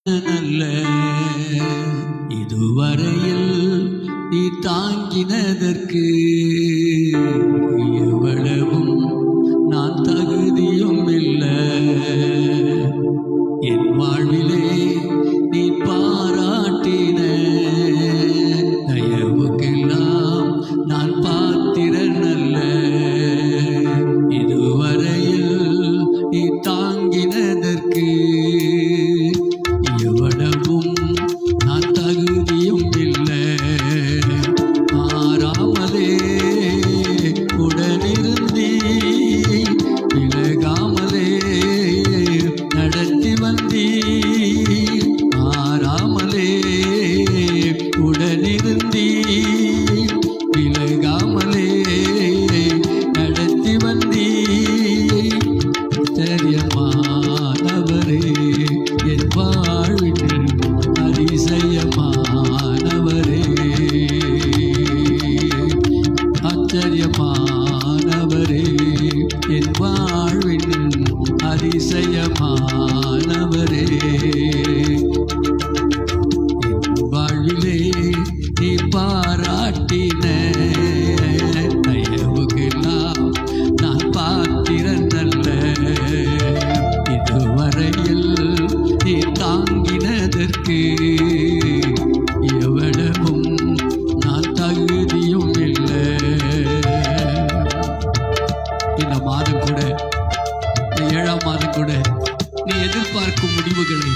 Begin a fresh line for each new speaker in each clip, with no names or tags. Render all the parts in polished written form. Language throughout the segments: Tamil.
நல்ல இதுவரையில் நீ தாங்கினதற்கு எவ்வளவும் நான் தகுதியும் இல்லை. என் வாழ்விலே நீ பாராட்டின தயவுக்கெல்லாம் நான் பாத்திரன் அல்ல. இதுவரையில் நீ தாங்கினதற்கு எவ்வளவும் நான் தகுதியும் இல்லை. மாறாமலே உடனிருந்தீ விலகாமலே நடத்தி வந்தீ. மாறாமலே உடனிருந்தீ விலகாமலே நடத்தி வந்தீ. ஆச்சரியமானவரே என் வாழ்வின் அதிசயமானவரே. ஆச்சரியமானவரே என் வாழ்வின் அதிசயமானவரே. என் வாழ்விலே நீ பாராட்டின தயவுக்கெல்லாம் நான் பாத்திரன் அல்ல. இதுவரையில் நீ தாங்கினதற்கு எவ்வளவும் நான் தகுதியும் இல்லை. இந்த மாதம் கூட, இந்த 7ஆம் மாதம் கூட நீ எதிர்பார்க்கும் முடிவுகளை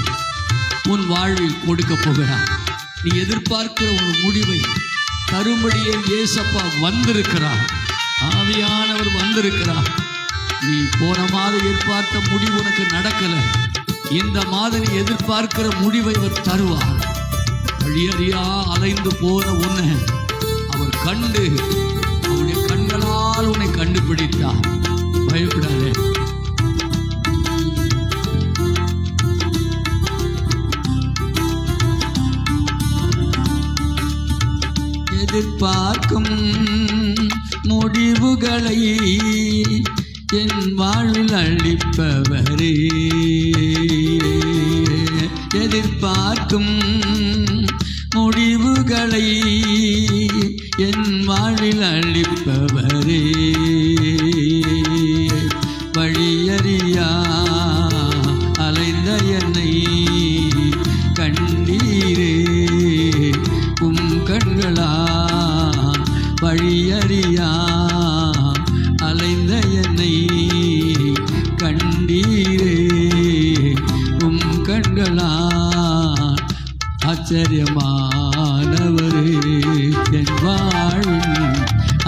உன் வாழ்வில் கொடுக்க போகிறார். நீ எதிர்பார்க்கிற ஒரு முடிவை தரும்படியே இயேசப்பா வந்திருக்கிறார். ஆவியானவர் வந்திருக்கிறார். நீ போன மாதம் எதிர்பார்த்த முடிவு உனக்கு நடக்கல. இந்த மாதம் நீ எதிர்பார்க்கிற முடிவை அவர் தருவார். வழியறியா அலைந்து போன உன்னை அவர் கண்டு அவருடைய கண்களால் உன்னை கண்டுபிடித்தார். பயப்படாதே. எதிர்பார்க்கும் முடிவுகளை என் வாழ்வில் அளிப்பவரே. எதிர்பார்க்கும் முடிவுகளை என் வாழ்வில் அளிப்பவரே. வழியறியா அலைந்த என்னை கண்டீரே உம் கண்களா. வழியறியா அலைந்த என்னை கண்டீரே உம் கண்களா. ஆச்சரியமானவரே என் வாழ்வின்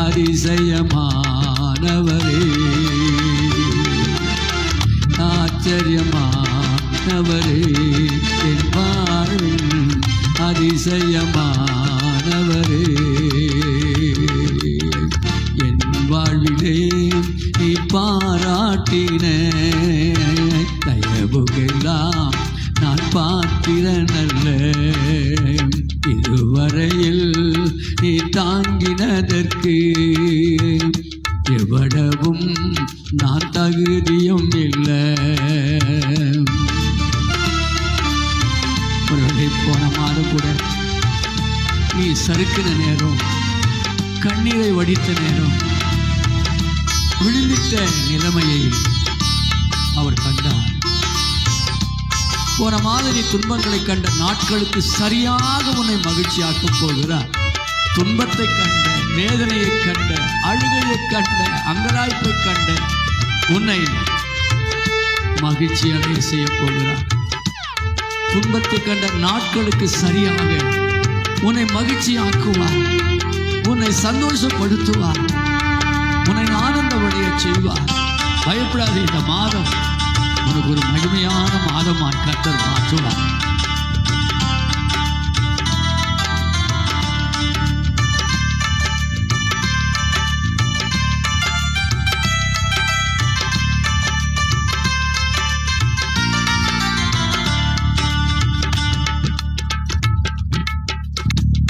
அதிசயமானவரே. ஆச்சரியமானவரே என் வாழ்வின் அதிசயமானவரே. என் வாழ்விலே நீ பாராட்டின தயவுக்கெல்லாம் நான் பாத்திரன் அல்ல. இதுவரையில் நீ தாங்கினதற்கு எவ்வளவும் நான் தகுதியும் இல்லை. போன மாதம் கூட நீ சறுக்கின நேரம், கண்ணீரை வடித்த நேரம், விழுந்திட்ட நிலைமையை அவர் கண்டார். போன மாதம் நீ துன்பங்களை கண்ட நாட்களுக்கு சரியாக உன்னை மகிழ்ச்சியாக்கப் போகிறார். துன்பத்தை கண்ட, வேதனையை கண்ட, அழுகையை கண்ட, அங்கலாய்ப்பை கண்ட உன்னை மகிழ்ச்சி அடைய செய்ய போகிறார். துன்பத்தை கண்ட நாட்களுக்கு சரியாக உன்னை மகிழ்ச்சியாக்குவார். உன்னை சந்தோஷப்படுத்துவார். உன்னை ஆனந்தமடைய செய்வார். பயப்படாது. இந்த மாதம் உனக்கு ஒரு மகிமையான மாதமாய் கர்த்தர் மாற்றுவார்.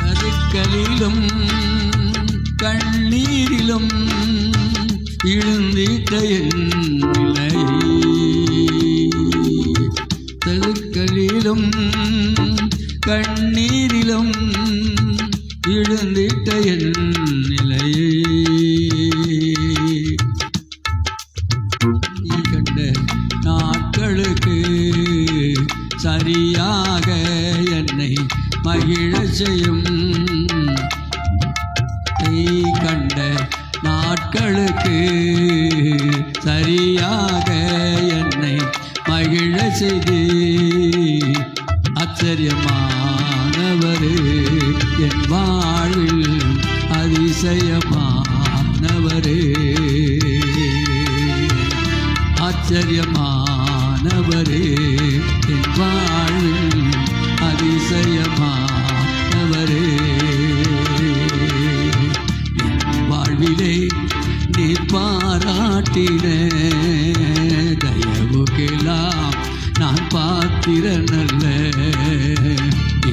கருக்களிலும் கண்ணீரிலும் இழுந்திட்ட என் நிலை தெருக்களிலும் துக்கத்திலும் கண்ணீரிலும் விழுந்திட்ட என் நிலையை நீ கண்ட நாட்களுக்கு சரியாக என்னை மகிழ செய்யும். நீ கண்ட நாட்களுக்கு சரியாக என்னை மகிழ செய்து ஆச்சரியமானவரே என் வாழ்வில் அதிசயமானவரே ஆச்சரியமானவரே என் வாழ்வில் அதிசயமானவரே என் வாழ்விலே நீ பாராட்டின தயவுக்கெல்லாம் நான் பாத்திரனல்ல.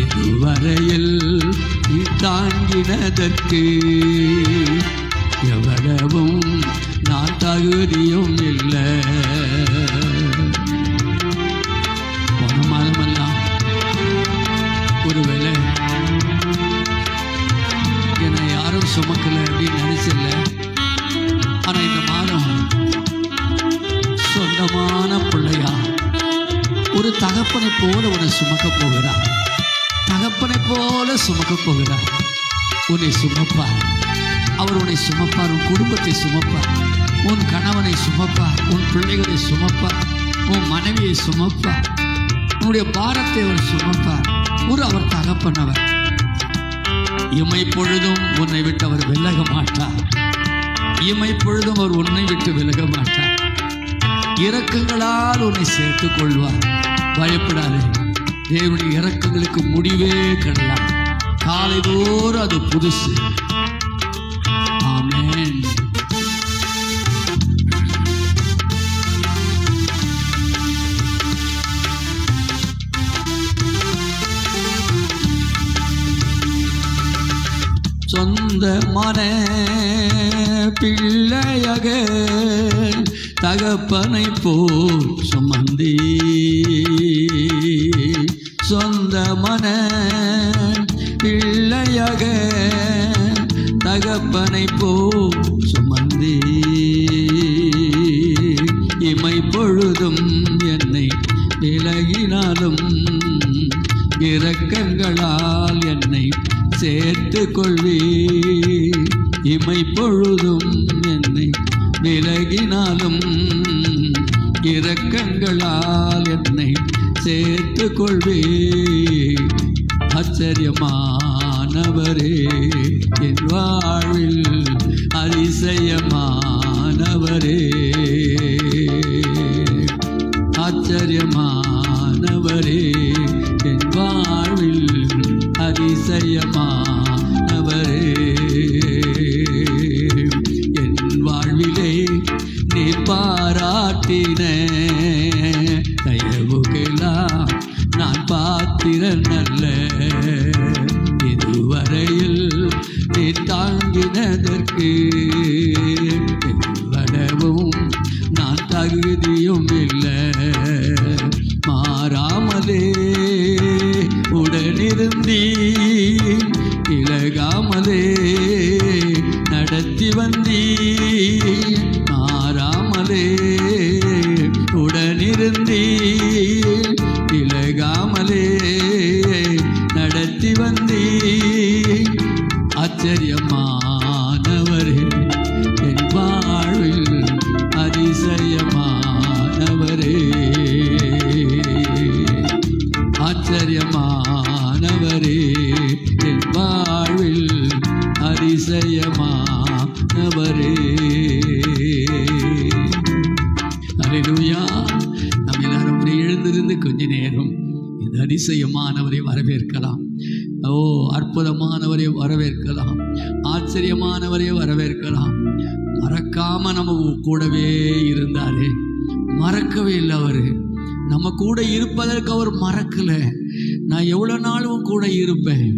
இதுவரையில் நீ தாங்கினதற்கு எவ்வளவும் நான் தகுதியும் இல்லை. போன மாதமெல்லாம் ஒருவேளை என்னை யாரும் சுமக்கலை அப்படின்னு நினைச்சல. ஆனால் இந்த மாதம் சொந்தமான பிள்ளையா ஒரு தகப்பனை போல உன்னை சுமக்க போகிறார். தகப்பனை போல சுமக்க போகிறார். உன்னை சுமப்பார். அவர் உன்னை சுமப்பார். உன் குடும்பத்தை சுமப்பார். உன் கணவனை சுமப்பார். உன் பிள்ளைகளை சுமப்பார். உன் மனைவியை சுமப்பார். உன்னுடைய பாரத்தை அவர் சுமப்பார். அவர் தகப்பனவர். இமை பொழுதும் உன்னை விட்டு அவர் விலக மாட்டார். இமை பொழுதும் அவர் உன்னை விட்டு விலக மாட்டார். இரக்கங்களால் உன்னை சேர்த்துக் கொள்வார். பயப்படாதே. தேவனுடைய இரக்கங்களுக்கு முடிவே கிடையாது. காலைதோறும் அது புதுசு. ஆமென். சொந்தமான பிள்ளையாக தகப்பனை போல் சுமந்தி. சொந்தமான பிள்ளையாக தகப்பனை போல் சுமந்தி. இமை பொழுதும் என்னை விலகினாலும் இரக்கங்களால் என்னை சேர்த்து கொள்வி. இமை பொழுதும் என்னை விலகினாலும் இரக்கங்களால் என்னை சேர்த்து கொள்வி. ஆச்சரியமானவரே என் வாழ்வில் அதிசயமானவரே. ஆச்சரியமானவரே என் வாழ்வில் அதிசயமானவரே. என் வாழ்விலே நீ பாராட்டின தயவுக்கெல்லாம் நான் பாத்திரனல்ல. இதுவரையில் நீ தாங்கினதற்கு எவ்வளவும் நான் தகுதியும் இல்லை. மாறாமலே உடனிருந்தீ, இலகாமலே நடத்தி வந்தீ. மாறாமலே உடனிருந்தீ, இலகாமலே நடத்தி வந்தீ. ஆச்சரியமானவரே என் வாழ்வில் அதிசயமானவரே. ஆச்சரியமானவரே என் வாழ்வில் அதிசயமானவரே. அல்லேலூயா. நாம் எல்லாரும் எழுந்திருந்து கொஞ்ச நேரம் இந்த அதிசயமானவரை வரவேற்கலாம். ஓ, அற்புதமானவரை வரவேற்கலாம். ஆச்சரியமானவரை வரவேற்கலாம். மறக்காம நம்ம கூடவே இருந்தாரே, மறக்கவே இல்லை. அவரு நம்ம கூட இருப்பதற்கு அவர் மறக்கல. நான் எவ்வளவு நாளும் கூட இருப்பேன்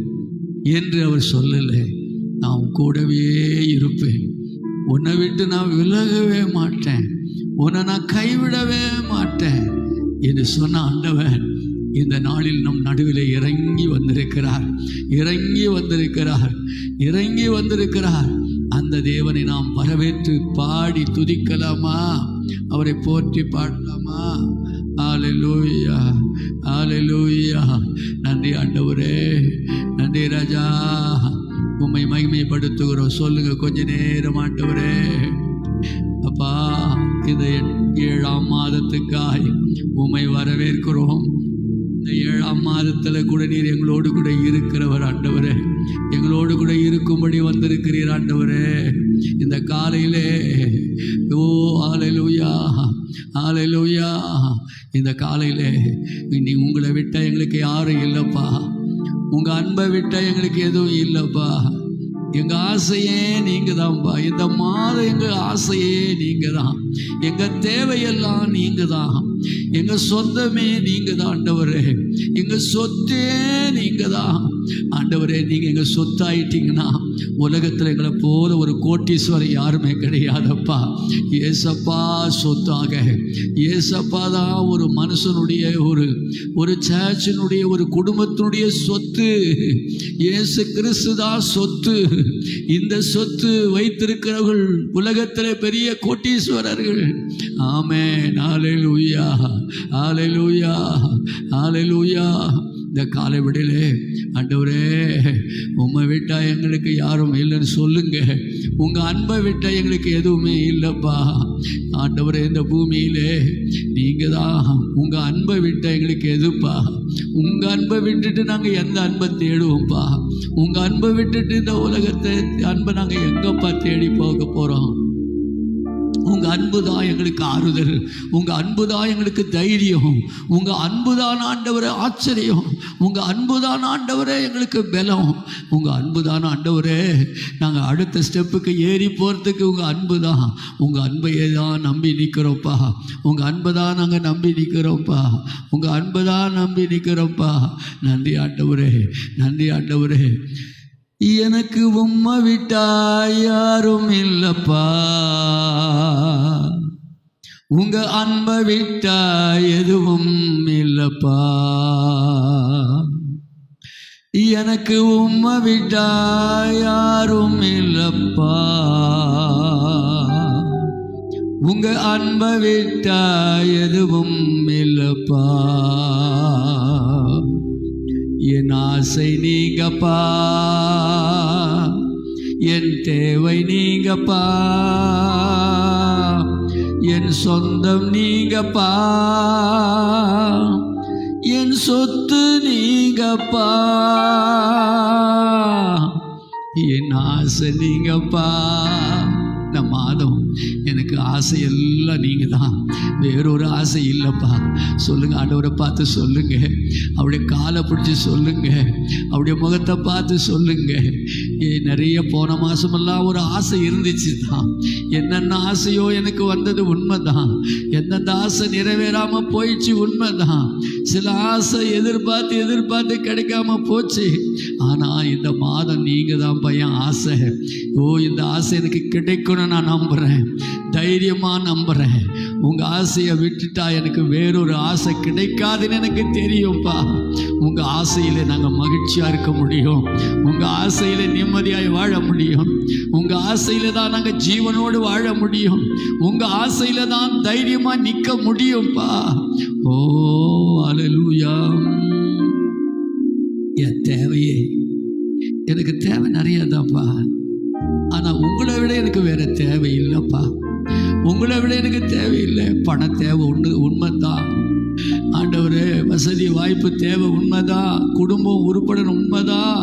என்று அவர் சொல்லலை. நான் கூடவே இருப்பேன். உன்னை விட்டு நான் விலகவே மாட்டேன். உன்னை நான் கைவிடவே மாட்டேன் என்று சொன்ன ஆண்டவன் இந்த நாளில் நம் நடுவில் இறங்கி வந்திருக்கிறார், இறங்கி வந்திருக்கிறார், இறங்கி வந்திருக்கிறார். அந்த தேவனை நாம் வரவேற்று பாடி துதிக்கலாமா? அவரை போற்றி பாடலாமா? ஹல்லேலூயா, ஹல்லேலூயா. நன்றி ஆண்டவரே, நன்றி ராஜா, உம்மை மகிமைப்படுத்துகிறோம். சொல்லுங்க கொஞ்ச நேரம். ஆண்டவரே அப்பா, இந்த 7ஆம் மாதத்துக்காய் உம்மை வரவேற்கிறோம். இந்த 7ஆம் மாதத்தில் கூட நீர் எங்களோடு கூட இருக்கிறவர் ஆண்டவரே, எங்களோடு கூட இருக்கும்படி வந்திருக்கிறீர் ஆண்டவரே. இந்த காலையிலே ஓ ஹல்லேலூயா, ஹல்லேலூயா. இந்த காலையிலே நீ உங்களை விட்டால் எங்களுக்கு யாரும் இல்லைப்பா, உங்கள் அன்பை விட்டால் எங்களுக்கு எதுவும் இல்லைப்பா. எங்கள் ஆசையே நீங்கள் தான்ப்பா. இந்த மாதம் எங்கள் ஆசையே நீங்கள் தான், எங்கள் தேவையெல்லாம் நீங்கள் தான், எங்கள் சொந்தமே நீங்கள் தான் ஆண்டவரே, எங்கள் சொத்தே நீங்கள் தான் ஆண்டவரே. நீங்கள் எங்கள் சொத்தாயிட்டீங்கன்னா உலகத்தில் எங்களை போல ஒரு கோட்டீஸ்வரர் யாருமே கிடையாதப்பா. ஏசப்பா சொத்தாக, ஏசப்பா தான் ஒரு மனுஷனுடைய ஒரு சர்ச்சினுடைய ஒரு குடும்பத்தினுடைய சொத்து. இயேசு கிறிஸ்து தான் சொத்து. இந்த சொத்து வைத்திருக்கிறவர்கள் உலகத்தில் பெரிய கோட்டீஸ்வரர்கள். ஆமென், ஹல்லேலூயா, ஹல்லேலூயா, ஹல்லேலூயா. இந்த காலை விடையிலே ஆண்டவரே, உம்மை விட்டால் எங்களுக்கு யாரும் இல்லைன்னு சொல்லுங்க. உங்கள் அன்பை விட்டால் எங்களுக்கு எதுவுமே இல்லைப்பா ஆண்டவரே. இந்த பூமியிலே நீங்கள் தான். உங்கள் அன்பை விட்டால் எங்களுக்கு எதுப்பா? உங்கள் அன்பை விட்டுட்டு நாங்கள் எந்த அன்பை தேடுவோம்ப்பா? உங்கள் அன்பை விட்டுட்டு இந்த உலகத்தை அன்பை நாங்கள் எங்கப்பா தேடி போக போகிறோம்? உங்கள் அன்பு தான் எங்களுக்கு ஆறுதல், உங்கள் அன்பு தான் எங்களுக்கு தைரியம், உங்கள் அன்பு தான் ஆண்டவரே ஆச்சரியம், உங்கள் அன்பு தான் ஆண்டவரே எங்களுக்கு பலம், உங்கள் அன்பு தான் ஆண்டவரே நாங்கள் அடுத்த ஸ்டெப்புக்கு ஏறி போகிறதுக்கு உங்கள் அன்பு தான். உங்கள் அன்பையே தான் நம்பி நிற்கிறோம்ப்பா, உங்கள் அன்பை தான் நாங்கள் நம்பி நிற்கிறோம்ப்பா, உங்கள் அன்பை தான் நம்பி நிற்கிறோம்ப்பா. நன்றி ஆண்டவரே, நன்றி ஆண்டவரே. எனக்கு உம்மை விட்டா யாரும் இல்லப்பா, உங்க அன்பை விட்டா எதுவும் இல்லப்பா. எனக்கு உம்மை விட்டா யாரும் இல்லப்பா, உங்க அன்பை விட்டா எதுவும் இல்லப்பா. என் ஆசை நீங்கப்பா, என் தேவை நீங்கப்பா, என் சொந்தம் நீங்கப்பா, என் சொத்து நீங்கப்பா, என் ஆசை நீங்கப்பா. இந்த மாதம் எனக்கு ஆசை எல்லாம் நீங்கள் தான், வேறொரு ஆசை இல்லைப்பா. சொல்லுங்கள், ஆண்டவரை பார்த்து சொல்லுங்க, அவருடைய காலை பிடிச்சி சொல்லுங்க, அவருடைய முகத்தை பார்த்து சொல்லுங்க. நிறைய போன மாதமெல்லாம் ஒரு ஆசை இருந்துச்சு தான், என்னென்ன ஆசையோ எனக்கு வந்தது உண்மைதான், எந்தெந்த ஆசை நிறைவேறாமல் போயிடுச்சு உண்மைதான். சில ஆசை எதிர்பார்த்து கிடைக்காம போச்சு. ஆனால் இந்த மாதம் நீங்கள் தான் பையன் ஆசை. இந்த ஆசை எனக்கு கிடைக்கணும் நான் நம்புகிறேன், தைரியமாக நம்புகிறேன். உங்கள் ஆசையை விட்டுட்டா எனக்கு வேறொரு ஆசை கிடைக்காதுன்னு எனக்கு தெரியும்ப்பா. உங்கள் ஆசையில் நாங்கள் மகிழ்ச்சியாக இருக்க முடியும், உங்கள் ஆசையில் நிம்மதியாக வாழ முடியும், உங்கள் ஆசையில் தான் நாங்கள் ஜீவனோடு வாழ முடியும், உங்கள் ஆசையில் தான் தைரியமாக நிற்க முடியும்ப்பா. ஓ ஹல்லேலூயா. என் தேவையே எனக்கு தேவை நிறையாதான்ப்பா, ஆனால் உங்களை விட எனக்கு வேற தேவை இல்லைப்பா. உங்களை விட எனக்கு தேவையில்லை. பண தேவை உண்மைதான் ஆண்டவரே, வசதி வாய்ப்பு தேவை உண்மைதான், குடும்பம் உருப்படணும் உண்மைதான்,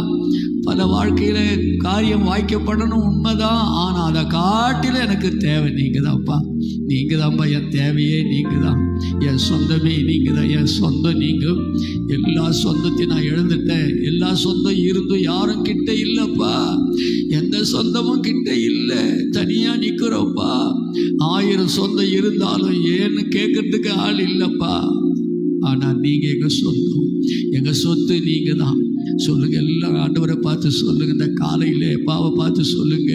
பல வாழ்க்கையில் காரியம் வாய்க்கப்படணும் உண்மைதான். ஆனால் அதை காட்டில எனக்கு தேவை நீங்கள் தான்ப்பா. நீங்கள் தான்ப்பா என் தேவையே, நீங்கள் தான் என் சொந்தமே, நீங்கள் தான் என் சொந்தம். நீங்கள் எல்லா சொந்தத்தையும் நான் இழந்துட்டேன். எல்லா சொந்தம் இருந்தும் யாரும் கிட்ட இல்லைப்பா, எந்த சொந்தமும் கிட்ட இல்லை, தனியாக நிற்கிறோம்ப்பா. 1000 சொந்தம் இருந்தாலும் ஏன்னு கேட்கறதுக்கு ஆள் இல்லைப்பா. ஆனால் நீங்கள் எங்கள் சொந்தம், எங்கள் சொத்து நீங்கள் தான். சொல்லுங்க, எல்லாம் ஆண்டவரை பார்த்து சொல்லுங்க. இந்த காலையிலே பாவை பார்த்து சொல்லுங்க.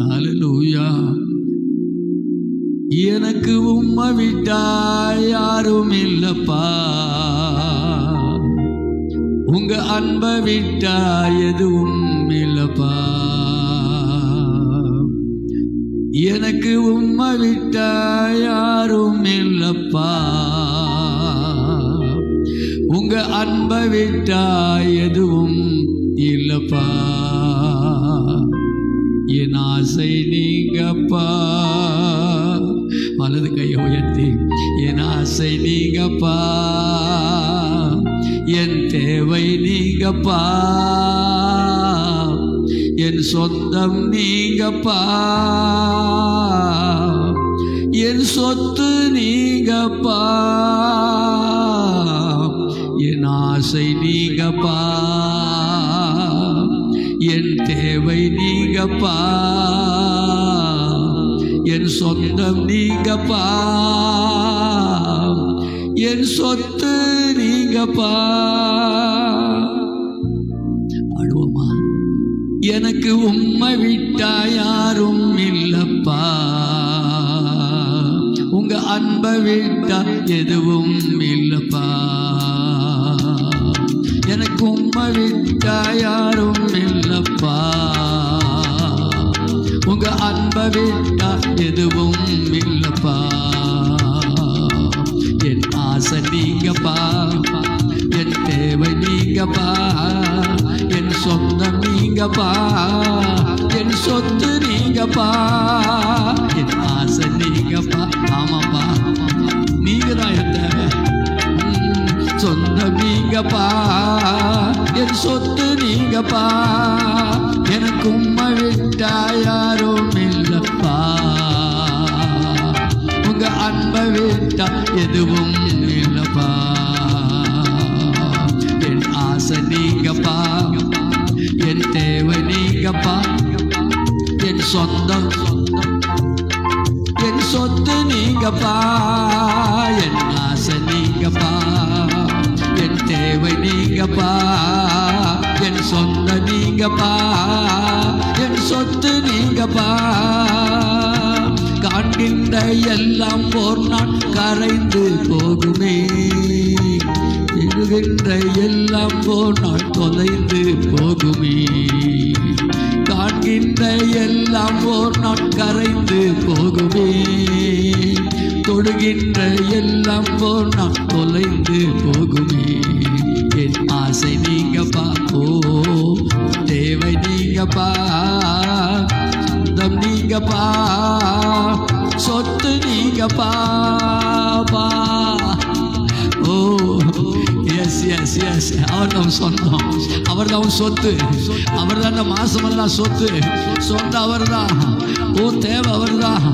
ஹல்லேலூயா. எனக்கு உம்மை விட்டா யாரும் இல்லப்பா, உங்க அன்பை விட்டா எதுவும் இல்லப்பா. எனக்கு உம்மை விட்டா யாரும் இல்லப்பா. உங்க அன்பை விட்டா எதுவும் இல்லப்பா. என் ஆசை நீங்கப்பா. வலது கையை உயர்த்தி, என் ஆசை நீங்கப்பா, என் தேவை நீங்கப்பா, என் சொந்தம் நீங்கப்பா, என் சொத்து நீங்கப்பா, என் ஆசை நீங்கப்பா, என் தேவை நீங்கப்பா, என் சொந்தம் நீங்கப்பா, என் சொத்து நீங்கப்பா. அழுவமா? எனக்கு உம்மை விட்டா யாரும் இல்லப்பா. உங்க அன்பை விட்டா எதுவும் இல்லப்பா. எனக்கு உம்மை விட்டா யாரும் இல்லப்பா. உங்க அன்பை விட்டா எதுவும் இல்லப்பா. என் ஆசை நீங்கப்பா, என் தேவை நீங்கப்பா, என் சொந்தம் நீங்கப்பா, என் சொத்து நீங்கப்பா, என் ஆசை நீங்கப்பா. ஆமாப்பா, நீங்க தான் என் தேவை. சொந்தம் நீங்கப்பா, என் சொத்து நீங்கப்பா. எனக்கு உம்மை விட்டா யாரும் இல்லப்பா. உங்க அன்பை விட்டா எதுவும் இல்லப்பா. என் ஆசை நீங்கப்பா, என் தேவை நீங்கப்பா, என் சொந்தம், என் சொத்து நீங்கப்பா, என் ஆசை நீங்கப்பா, என் தேவை நீங்கப்பா, என் சொந்த நீங்கப்பா, என் சொத்து நீங்கப்பா. காண்கின்ற எல்லாம் போர் நான் கரைந்து போகுமே. எழுகின்ற எல்லாம் போர் நான் தொலைந்து போகுமே. காண்கின்ற எல்லாம் போர் நான் கரைந்து போகுமே. தொடுகின்ற எல்லாம் போர் நான் தொலைந்து போகுமே. என் ஆசை நீங்கப்பா, ஓ தேவை நீங்கப்பா, சொந்தம் நீங்கப்பா, சொத்து நீங்கப்பா. ஓ எஸ் எஸ் எஸ், அவர் தான் சொந்தம், அவர் தான் சொத்து, அவர் தான் மாசமெல்லாம் சொத்து. சொந்தம் அவர் தான், ஓ தேவை அவர் தான்,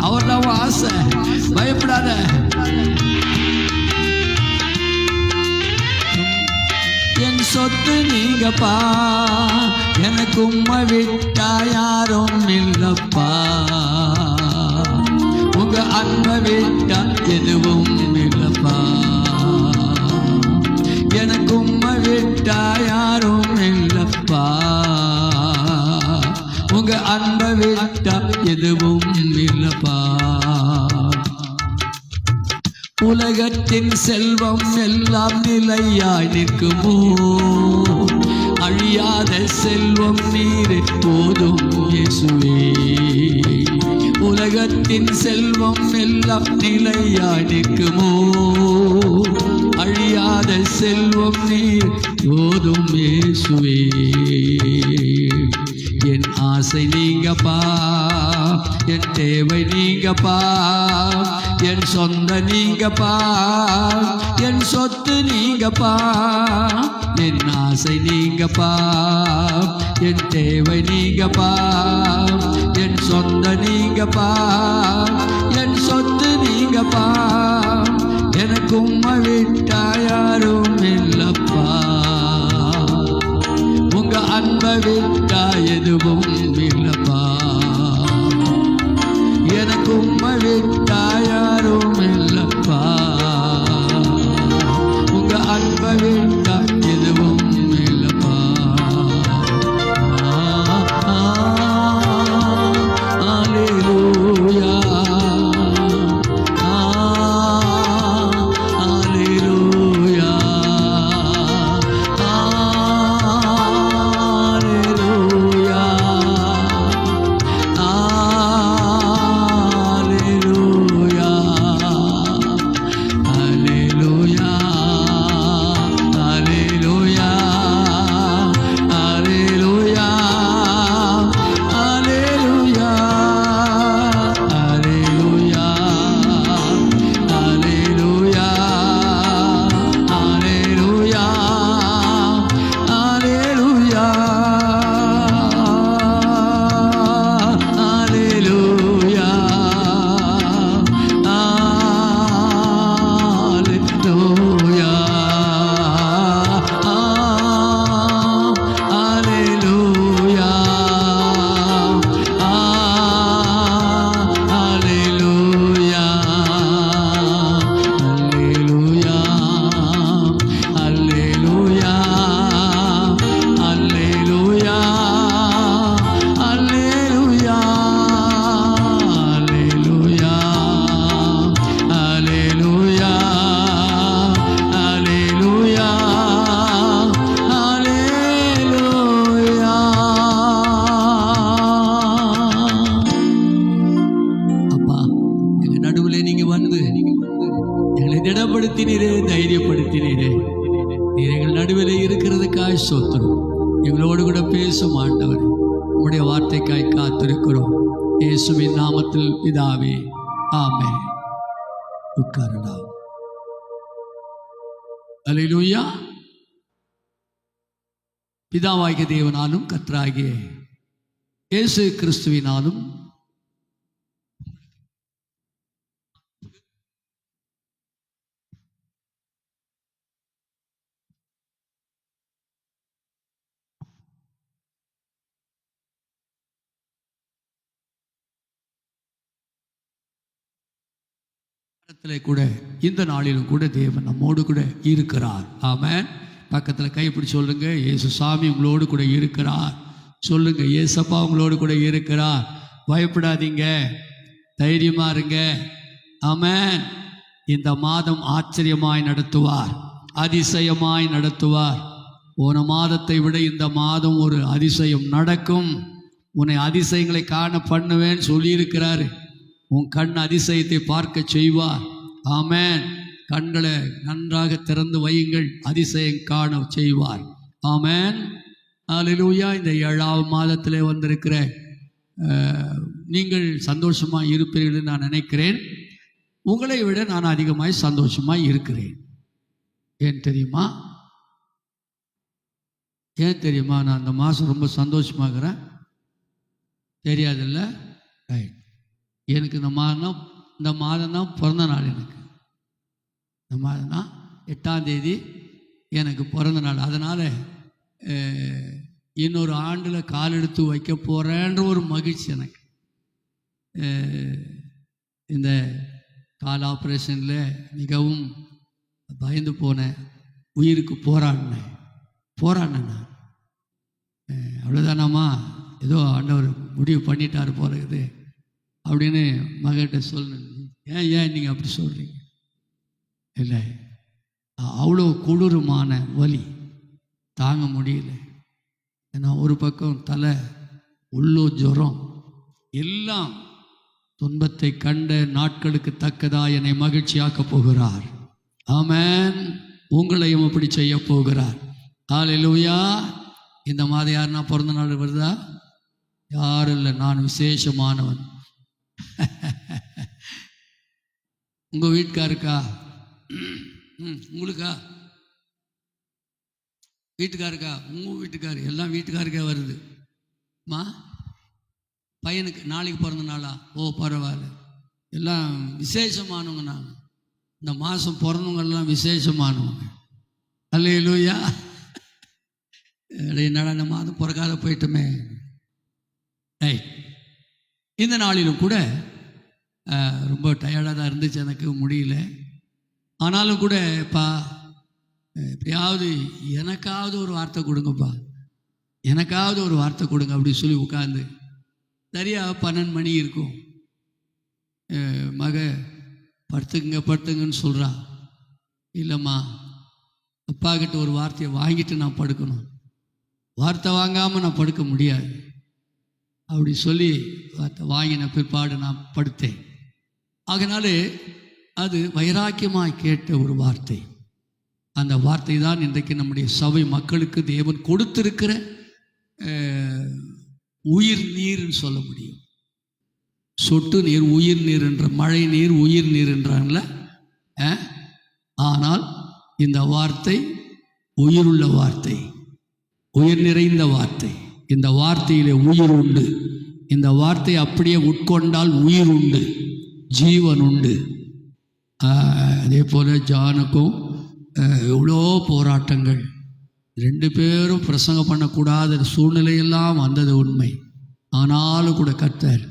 அவர் தான் ஆசை. பயப்படாத. என் சொத்து நீங்கப்பா, எனக்கு உம்மை விட்டா யாரும் இல்லப்பா. உங்க அன்பை விட்டா எதுவும் இல்லப்பா. எனக்கு உம்மை விட்டா யாரும் இல்லப்பா. உங்க அன்பை விட்டா எதுவும் இல்லப்பா. உலகத்தின் செல்வம் எல்லாம் நிலையாய் நிற்குமோ. அழியாத செல்வம் நீரே போதும் இயேசுவே. உலகத்தின் செல்வம் எல்லாம் நிலையாய் நிற்குமோ. அழியாத செல்வம் நீர் போதும் இயேசுவே. என் ஆசை நீங்கப்பா, என் தேவை நீங்கப்பா, என் சொந்த நீங்கப்பா, என் சொத்து நீங்கப்பா. என் ஆசை நீங்கப்பா, என் தேவை நீங்கப்பா, என் சொந்த நீங்கப்பா, என் சொத்து நீங்கப்பா. எனக்கு உம்மை விட்டா யாரும் இல்லப்பா. உங்க அன்பை விட்டா எதுவும் இல்லப்பா. எனக்கு உம்மை விட்டா யாரும் இல்லப்பா. உங்க அன்பை விட்டா எதுவும் இல்லப்பா. அல்லேலூயா, அல்லேலூயா, நடுவில் இருக்கிறதுக்காய் ஸ்தோத்திரம். எங்களோடு கூட பேசும் ஆண்டவரே, உம்முடைய வார்த்தைக்காய் காத்திருக்கிறோம். இயேசுவின் நாமத்தில் பிதாவே, ஆமென். உட்காரலாம். அல்லேலூயா. பிதாவாகிய தேவனாலும் கர்த்தராகிய இயேசு கிறிஸ்துவினாலும் கூட இந்த நாளிலும் கூட தேவன் நம்மோடு கூட இருக்கிறார். ஆமென். பக்கத்தில் கைப்பிடி சொல்லுங்க, இயேசு சாமி உங்களோடு கூட இருக்கிறார். சொல்லுங்க, இயேசப்பா உங்களோடு கூட இருக்கிறார். பயப்படாதீங்க, தைரியமா இருங்க. ஆமென். இந்த மாதம் ஆச்சரியமாய் நடத்துவார், அதிசயமாய் நடத்துவார். போன மாதத்தை விட இந்த மாதம் ஒரு அதிசயம் நடக்கும். உன்னை அதிசயங்களை காண பண்ணுவேன்னு சொல்லியிருக்கிறாரு. உன் கண் அதிசயத்தை பார்க்க செய்வார். ஆமென். கண்களை நன்றாக திறந்து வையுங்கள், அதிசயம் காண செய்வார். ஆமென். அல்லேலூயா. இந்த 7ஆவது மாதத்திலே வந்திருக்கிற நீங்கள் சந்தோஷமாக இருப்பீர்கள் நான் நினைக்கிறேன். உங்களை விட நான் அதிகமாய் சந்தோஷமாக இருக்கிறேன். ஏன் தெரியுமா? ஏன் தெரியுமா? நான் இந்த மாதம் ரொம்ப சந்தோஷமாகிறேன். தெரியாதில்ல? ரைட். எனக்கு இந்த மாதம் தான் பிறந்த நாள். எனக்கு இந்த மாதம் தான் 8ஆம் தேதி எனக்கு பிறந்த நாள். அதனால் இன்னொரு ஆண்டில் கால் எடுத்து வைக்க போகிறேன்ற ஒரு மகிழ்ச்சி எனக்கு. இந்த கால் ஆப்ரேஷனில் மிகவும் பயந்து போனேன், உயிருக்கு போராடினேன் நான். அவ்வளோதானாம்மா, ஏதோ ஆண்டவர் முடிவு பண்ணிட்டார் போல இது அப்படின்னு மகிட்ட சொல்லணும். ஏன் நீங்கள் அப்படி சொல்கிறீங்க? இல்லை, அவ்வளோ கொடூரமான வலி தாங்க முடியல. ஏன்னா ஒரு பக்கம் தலை, உள்ளூர் ஜுரம், எல்லாம் துன்பத்தை கண்ட நாட்களுக்கு தக்கதாக என்னை மகிழ்ச்சியாக்க போகிறார். ஆமென். உங்களையும் அப்படி செய்ய போகிறார். அல்லேலூயா. இந்த மாதம் யாருன்னா பிறந்த நாள் வருதா? யாரும் இல்லை, நான் விசேஷமானவன். உங்க வீட்டுக்காருக்கா? உங்களுக்கா? வீட்டுக்காருக்கா? உங்க வீட்டுக்காரு? எல்லாம் வீட்டுக்காருக்கே வருது. பையனுக்கு நாளைக்கு பிறந்த நாளா? ஓ பரவாயில்ல. எல்லாம் விசேஷமானவங்க. நாங்கள் இந்த மாதம் பிறந்தவங்கெல்லாம் விசேஷமானவங்க. அல்லேலூயா. என்னடா இந்த மாதம் பிறக்காத போயிட்டோமே. இந்த நாளிலும் கூட ரொம்ப டயர்டாக தான் இருந்துச்சு, எனக்கு முடியல. ஆனாலும் கூட பா எப்படியாவது எனக்காவது ஒரு வார்த்தை கொடுங்கப்பா, எனக்காவது ஒரு வார்த்தை கொடுங்க அப்படின்னு சொல்லி உட்காந்து சரியாக 12 மணி இருக்கும். மக படுத்துங்கன்னு சொல்கிறா. இல்லைம்மா, அப்பா கிட்ட ஒரு வார்த்தையை வாங்கிட்டு நான் படுக்கணும், வார்த்தை வாங்காமல் நான் படுக்க முடியாது அப்படி சொல்லி வார்த்தை வாங்கின பிற்பாடு நான் படுத்தேன். அதனால அது வைராக்கியமாக கேட்ட ஒரு வார்த்தை. அந்த வார்த்தை தான் இன்றைக்கு நம்முடைய சபை மக்களுக்கு தேவன் கொடுத்திருக்கிற உயிர் நீர்ன்னு சொல்ல முடியும். சொட்டு நீர், உயிர் நீர் என்ற, மழை நீர் உயிர் நீர் என்றாங்கள. ஆனால் இந்த வார்த்தை உயிருள்ள வார்த்தை, உயிர் நிறைந்த வார்த்தை. இந்த வார்த்தையிலே உயிர் உண்டு. இந்த வார்த்தை அப்படியே உட்கொண்டால் உயிர் உண்டு, ஜீவன் உண்டு. அதே போல் ஜானுக்கும் எவ்வளோ போராட்டங்கள், 2 பேரும் பிரசங்கம் பண்ணக்கூடாத சூழ்நிலையெல்லாம் வந்தது உண்மை. ஆனாலும் கூட கர்த்தர்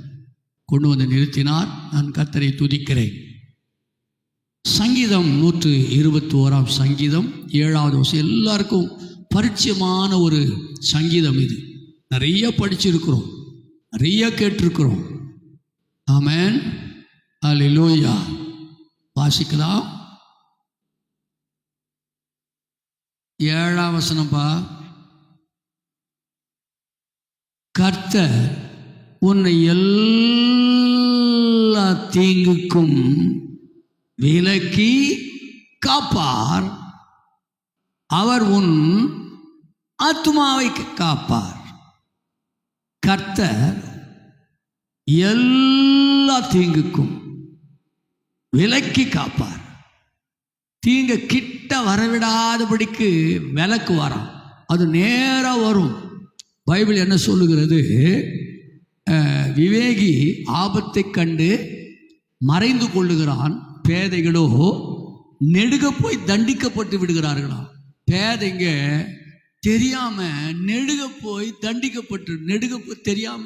கொண்டு வந்து நிறுத்தினார். நான் கர்த்தரை துதிக்கிறேன். சங்கீதம் 121 சங்கீதம் 7வது வசனம் எல்லாருக்கும் பரிச்சயமான ஒரு சங்கீதம் இது. நிறைய படிச்சிருக்கிறோம், நிறைய கேட்டிருக்கிறோம். ஆமென். அல்லேலூயா. வாசிக்கலாம். 7ஆம் வசனம்பா. கர்த்தர் உன்னை எல்லா தீங்குக்கும் விலக்கி காப்பார், அவர் உன் ஆத்துமாவை காப்பார். கர்த்தர் எல்லா தீங்குக்கும் விலக்கி காப்பார். தீங்க கிட்ட வரவிடாதபடிக்கு விலக்கு வரான். அது நேராக வரும். பைபிள் என்ன சொல்லுகிறது? விவேகி ஆபத்தை கண்டு மறைந்து கொள்ளுகிறான், பேதைகளோ நெடுக போய் தண்டிக்கப்பட்டு விடுகிறார்களாம். பேதைங்க தெரியாம நெடுக போய் தண்டிக்கப்பட்டு தெரியாம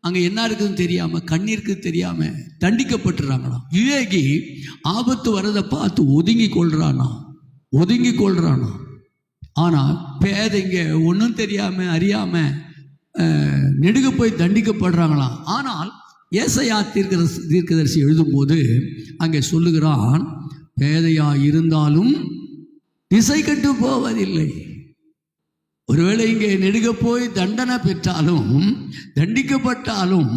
அங்க என்ன இருக்குதுன்னு தெரியாம, கண்ணீருக்கு தெரியாம தண்டிக்கப்பட்டுறாங்களாம். விவேகி ஆபத்து வரதை பார்த்து ஒதுங்கி கொள்றானா. ஆனால் பேதைங்க ஒன்றும் தெரியாம அறியாம நெடுக போய் தண்டிக்கப்படுறாங்களாம். ஆனால் ஏசாயா தீர்க்கதரிசி எழுதும்போது அங்கே சொல்லுகிறான், பேதையா இருந்தாலும் திசை கெட்டு போவதில்லை. ஒருவேளை இங்கே நெடுக போய் தண்டனை பெற்றாலும் தண்டிக்கப்பட்டாலும்,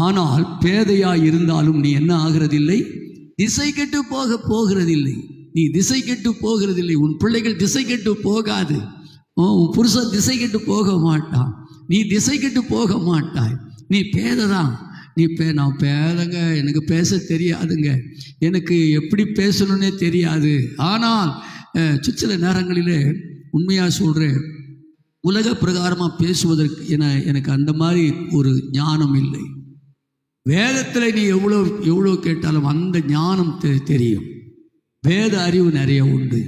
ஆனால் பேதையா இருந்தாலும் நீ என்ன ஆகிறதில்லை? திசை கெட்டு போகிறதில்லை. நீ திசை கெட்டு போகிறதில்லை. உன் பிள்ளைகள் திசை கெட்டு போகாது. உன் புருஷன் திசை கெட்டு போக மாட்டான். நீ திசை கெட்டு போக மாட்டாய். நீ பேதைதான். நான் பேதங்க, எனக்கு பேச தெரியாதுங்க, எனக்கு எப்படி பேசணுன்னே தெரியாது. ஆனால் சில நேரங்களிலே உண்மையாக சொல்கிறேன், உலக பிரகாரமாக பேசுவதற்கு எனக்கு அந்த மாதிரி ஒரு ஞானம் இல்லை. வேதத்தில் நீ எவ்வளோ கேட்டாலும் அந்த ஞானம் தெரியும். வேத அறிவு நிறைய உண்டு.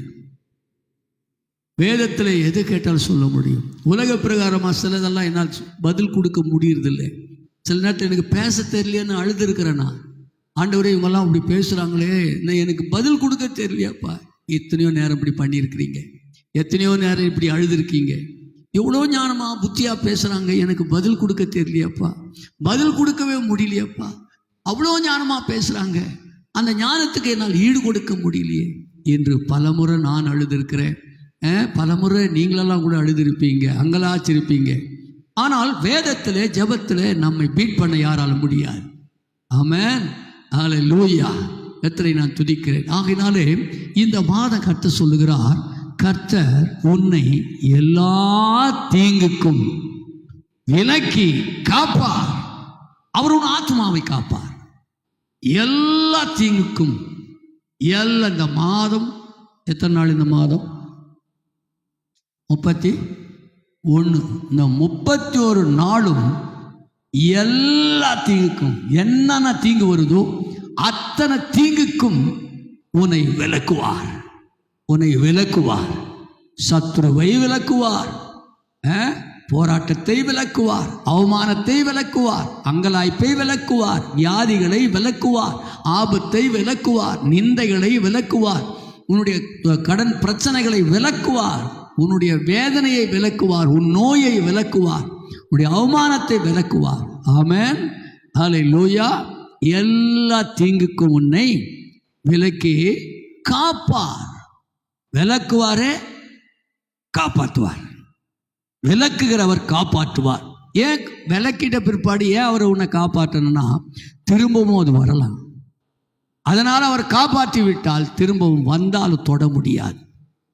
வேதத்தில் எது கேட்டாலும் சொல்ல முடியும். உலக பிரகாரமாக சிலதெல்லாம் என்னால் பதில் கொடுக்க முடியறதில்லை. சில நேரத்தில் எனக்கு பேச தெரியலையான்னு அழுதுருக்கிறேன்னா, ஆண்டவரே இவங்கெல்லாம் அப்படி பேசுகிறாங்களே, எனக்கு பதில் கொடுக்க தெரியலையாப்பா. எத்தனையோ நேரம் இப்படி பண்ணியிருக்கிறீங்க, எத்தனையோ நேரம் இப்படி அழுதுருக்கீங்க, எவ்வளோ ஞானமாக புத்தியாக பேசுகிறாங்க, எனக்கு பதில் கொடுக்க தெரியலையாப்பா, பதில் கொடுக்கவே முடியலையாப்பா. அவ்வளோ ஞானமாக பேசுகிறாங்க, அந்த ஞானத்துக்கு என்னால் ஈடு கொடுக்க முடியலையே என்று பலமுறை நான் அழுதுருக்கிறேன். பலமுறை நீங்களெல்லாம் கூட அழுதுருப்பீங்க, அங்கலாச்சிருப்பீங்க. ஆனால் வேதத்தில் ஜெபத்தில் நம்மை பீட் பண்ண யாராலும் முடியாது. ஆமென், ஹல்லேலூயா. கர்த்தரை நான் துதிக்கிறேன். ஆகையினாலே இந்த மாதம் கர்த்தர் சொல்லுகிறார், கர்த்தர் உன்னை எல்லா தீங்குக்கும் விலக்கி காப்பார். அவர் உன் ஆத்மாவை காப்பார். எல்லா தீங்குக்கும் இந்த மாதம் எத்தனை நாள்? இந்த மாதம் 31. இந்த 31 நாளும் எல்லா தீங்குக்கும், என்னென்ன தீங்கு வருதோ அத்தனை தீங்குக்கும் உன்னை விலக்குவார். சத்துருவை விலக்குவார், போராட்டத்தை விலக்குவார், அவமானத்தை விலக்குவார், அங்கலாய்ப்பை விலக்குவார், வியாதிகளை விலக்குவார், ஆபத்தை விலக்குவார், நிந்தைகளை விலக்குவார், உன்னுடைய கடன் பிரச்சனைகளை விலக்குவார், உன்னுடைய வேதனையை விலக்குவார், உன் நோயை விலக்குவார், உன்னுடைய அவமானத்தை விலக்குவார். ஆமென், ஹல்லேலூயா. எல்லா தீங்குக்கும் உன்னை விலக்கி காப்பார். விலக்குவாரே, காப்பாற்றுவார். விலக்குகிறவர் காப்பாற்றுவார். ஏன் விலக்கிட்ட பிற்பாடு ஏன் அவர் உன்னை காப்பாற்றணும்னா, திரும்பவும் அது வரலாம். அதனால் அவர் காப்பாற்றி விட்டால் திரும்பவும் வந்தாலும் தொட முடியாது.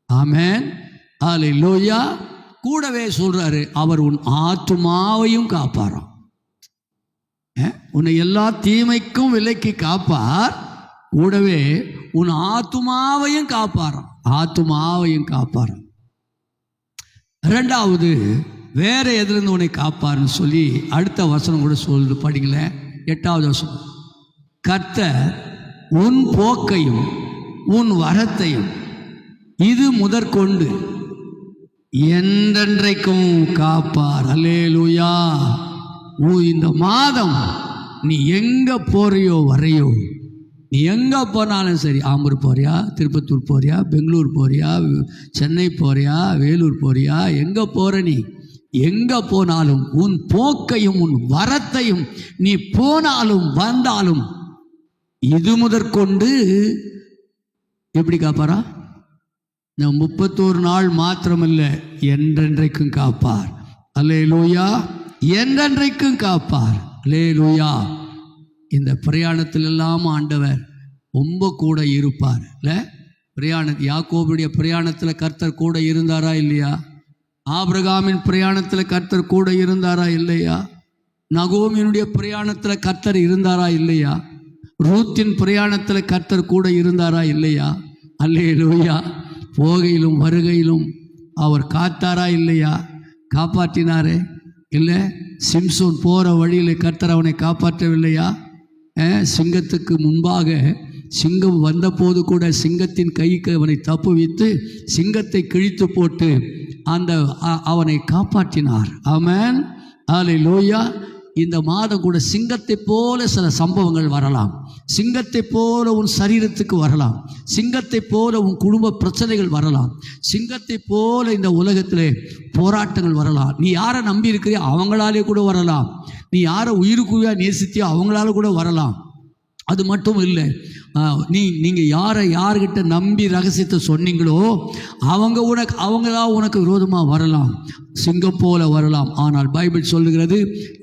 ஆமென், ஹல்லேலூயா. கூடவே சொல்றாரு, அவர் உன் ஆத்துமாவையும் காப்பாராம். உன்னை எல்லா தீமைக்கும் விலக்கி காப்பார், கூடவே உன் ஆத்துமாவையும் காப்பாராம். ரெண்டாவது, வேற எதிலிருந்து உன்னை காப்பாருன்னு சொல்லி அடுத்த வசனம் கூட சொல்லுது, படிங்களேன். 8வது வசனம், கர்த்தர் உன் போக்கையும் உன் வரத்தையும் இது முதற்கொண்டு என்றென்றைக்கும் காப்பார். அல்லேலூயா. இந்த மாதம் நீ எங்க போறியோ வரையோ, நீ எங்கே போனாலும் சரி, ஆம்பூர் போறியா, திருப்பத்தூர் போறியா, பெங்களூர் போறியா, சென்னை போறியா, வேலூர் போறியா, எங்கே போகிற, நீ எங்கே போனாலும் உன் போக்கையும் உன் வரத்தையும் நீ போனாலும் வந்தாலும் இது முதற்கொண்டு எப்படி காப்பாரா? இந்த 31 நாள் மாத்திரமல்ல, என்றென்றைக்கும் காப்பார். அல்லேலூயா. என்றென்றைக்கும் காப்பார். அல்லேலூயா. இந்த பிரயாணத்தில் எல்லாம் ஆண்டவர் ரொம்ப கூட இருப்பார். இல்லை, யாக்கோபுடைய பிரயாணத்தில் கர்த்தர் கூட இருந்தாரா இல்லையா? ஆபிரகாமின் பிரயாணத்தில் கர்த்தர் கூட இருந்தாரா இல்லையா? நகோமியினுடைய பிரயாணத்தில் கர்த்தர் இருந்தாரா இல்லையா? ரூத்தின் பிரயாணத்தில் கர்த்தர் கூட இருந்தாரா இல்லையா? அல்லேலூயா. போகையிலும் வருகையிலும் அவர் காத்தாரா இல்லையா? காப்பாற்றினாரே இல்லை? சிம்சோன் போகிற வழியில் கர்த்தர் அவனை காப்பாற்றவில்லையா? சிங்கத்துக்கு முன்பாக சிங்கம் வந்தபோது கூட சிங்கத்தின் கைக்கு அவனை தப்புவித்து சிங்கத்தை கிழித்து போட்டு அவனை காப்பாற்றினார். ஆமென், அல்லேலூயா. இந்த மாதம் கூட சிங்கத்தை போல சில சம்பவங்கள் வரலாம். சிங்கத்தை போல உன் சரீரத்துக்கு வரலாம். சிங்கத்தை போல உன் குடும்ப பிரச்சனைகள் வரலாம். சிங்கத்தை போல இந்த உலகத்திலே போராட்டங்கள் வரலாம். நீ யாரை நம்பி இருக்கிறியோ அவங்களாலே கூட வரலாம். நீ யாரை உயிருக்குயா நேசித்தியோ அவங்களால கூட வரலாம். அது மட்டும் இல்லை, நீங்கள் யார்கிட்ட நம்பி ரகசியத்தை சொன்னீங்களோ அவங்களா உனக்கு விரோதமாக வரலாம். சிங்கம் போல வரலாம். ஆனால் பைபிள் சொல்லுகிறது,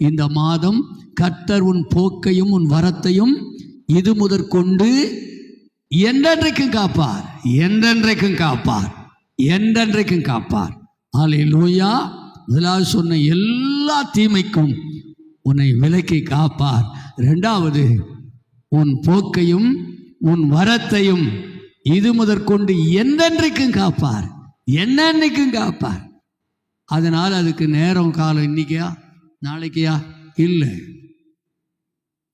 இந்த மாதம் கர்த்தர் உன் போக்கையும் உன் வரத்தையும் இது முதற்கொண்டு என்றென்றைக்கும் காப்பார். என்றென்றைக்கும் காப்பார். என்றென்றைக்கும் காப்பார். அல்லேலூயா. முதலாவது சொன்ன எல்லா தீமைக்கும் உன்னை விலக்கி காப்பார். இரண்டாவது, உன் போக்கையும் உன் வரத்தையும் இது முதற்கொண்டு என்றென்றைக்கும் காப்பார். என்னென்னைக்கும் காப்பார். அதனால் அதுக்கு நேரம் காலம் இன்னைக்கியா நாளைக்கியா இல்லை,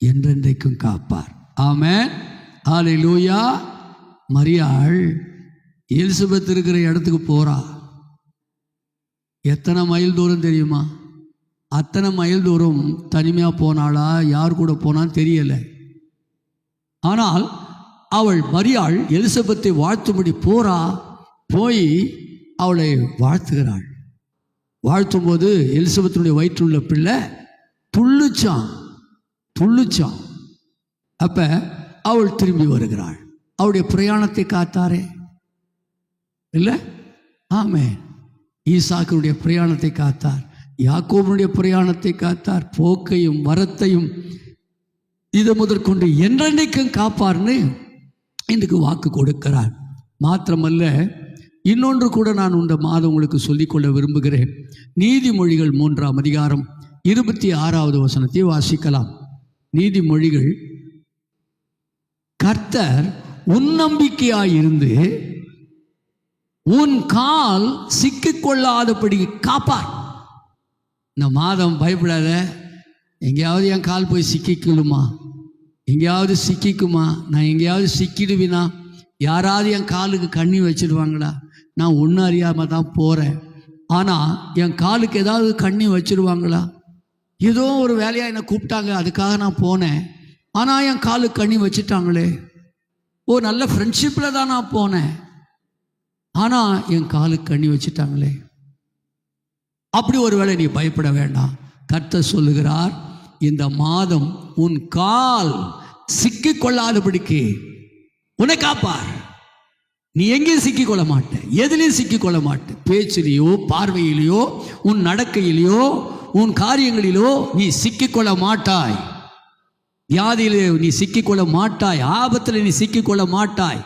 என்றென்றைக்கும் காப்பார். ஆமென், அல்லேலூயா. மரியாள் எலிசபெத் இருக்கிற இடத்துக்கு போறா. எத்தனை மைல் தூரம் தெரியுமா? அத்தனை மைல் தூரம் தனிமையாக போனாளா, யார் கூட போனான்னு தெரியலை. ஆனால் அவள் மரியாள் எலிசபெத்தை வாழ்த்தும்படி போறா. போய் அவளை வாழ்த்துகிறாள். வாழ்த்தும்போது எலிசபெத்தினுடைய வயிற்றுள்ள பிள்ளை துள்ளுச்சான். அப்ப அவள் திரும்பி வருகிறாள். அவளுடைய பிரயாணத்தை காத்தாரே இல்லை? ஆமென். ஈசாக்குடைய பிரயாணத்தை காத்தார். யாக்கோபுடைய பிரயாணத்தை காத்தார். போக்கையும் வரத்தையும் இதை முதற்கொண்டு என்றென்றைக்கும் காப்பார்னு இன்றைக்கு வாக்கு கொடுக்கிறார். மாத்திரமல்ல, இன்னொன்று கூட நான் இந்த மாதம் உங்களுக்கு சொல்லிக்கொள்ள விரும்புகிறேன். நீதிமொழிகள் 3ஆம் அதிகாரம் 26வது வசனத்தை வாசிக்கலாம். நீதிமொழிகள், கர்த்தர் உன் நம்பிக்கையாயிருந்து உன் கால் சிக்கிக்கொள்ளாதபடி காப்பார். இந்த மாதம் பயப்படாத. எங்கேயாவது என் கால் போய் சிக்கிக்கலுமா? எங்கேயாவது சிக்கிக்குமா? நான் எங்கேயாவது சிக்கிடுவினா? யாராவது என் காலுக்கு கண்ணி வச்சிடுவாங்களா? நான் ஒன்றும் அறியாமல் தான் போகிறேன். ஆனால் என் காலுக்கு ஏதாவது கண்ணி வச்சிடுவாங்களா? ஏதோ ஒரு வேலையாக என்னை கூப்பிட்டாங்க, அதுக்காக நான் போனேன். ஆனால் என் காலுக்கு கண்ணி வச்சுட்டாங்களே. நல்ல ஃப்ரெண்ட்ஷிப்பில் தான் நான் போனேன், ஆனால் என் காலுக்கு கண்ணி வச்சுட்டாங்களே. அப்படி ஒரு வேளை நீ பயப்பட வேண்டாம். கர்த்தர் சொல்லுகிறார், இந்த மாதம் உன் கால் சிக்கிக்கொள்ளாதபடிக்கு உன்னை காப்பார். நீ எங்கேயும் சிக்கிக்கொள்ள மாட்டேன், எதிலையும் சிக்கிக்கொள்ள மாட்டேன். பேச்சிலேயோ பார்வையிலேயோ உன் நடக்கையிலேயோ உன் காரியங்களிலோ நீ சிக்கிக்கொள்ள மாட்டாய். வியாதியிலே நீ சிக்கிக்கொள்ள மாட்டாய். ஆபத்தில் நீ சிக்கிக்கொள்ள மாட்டாய்.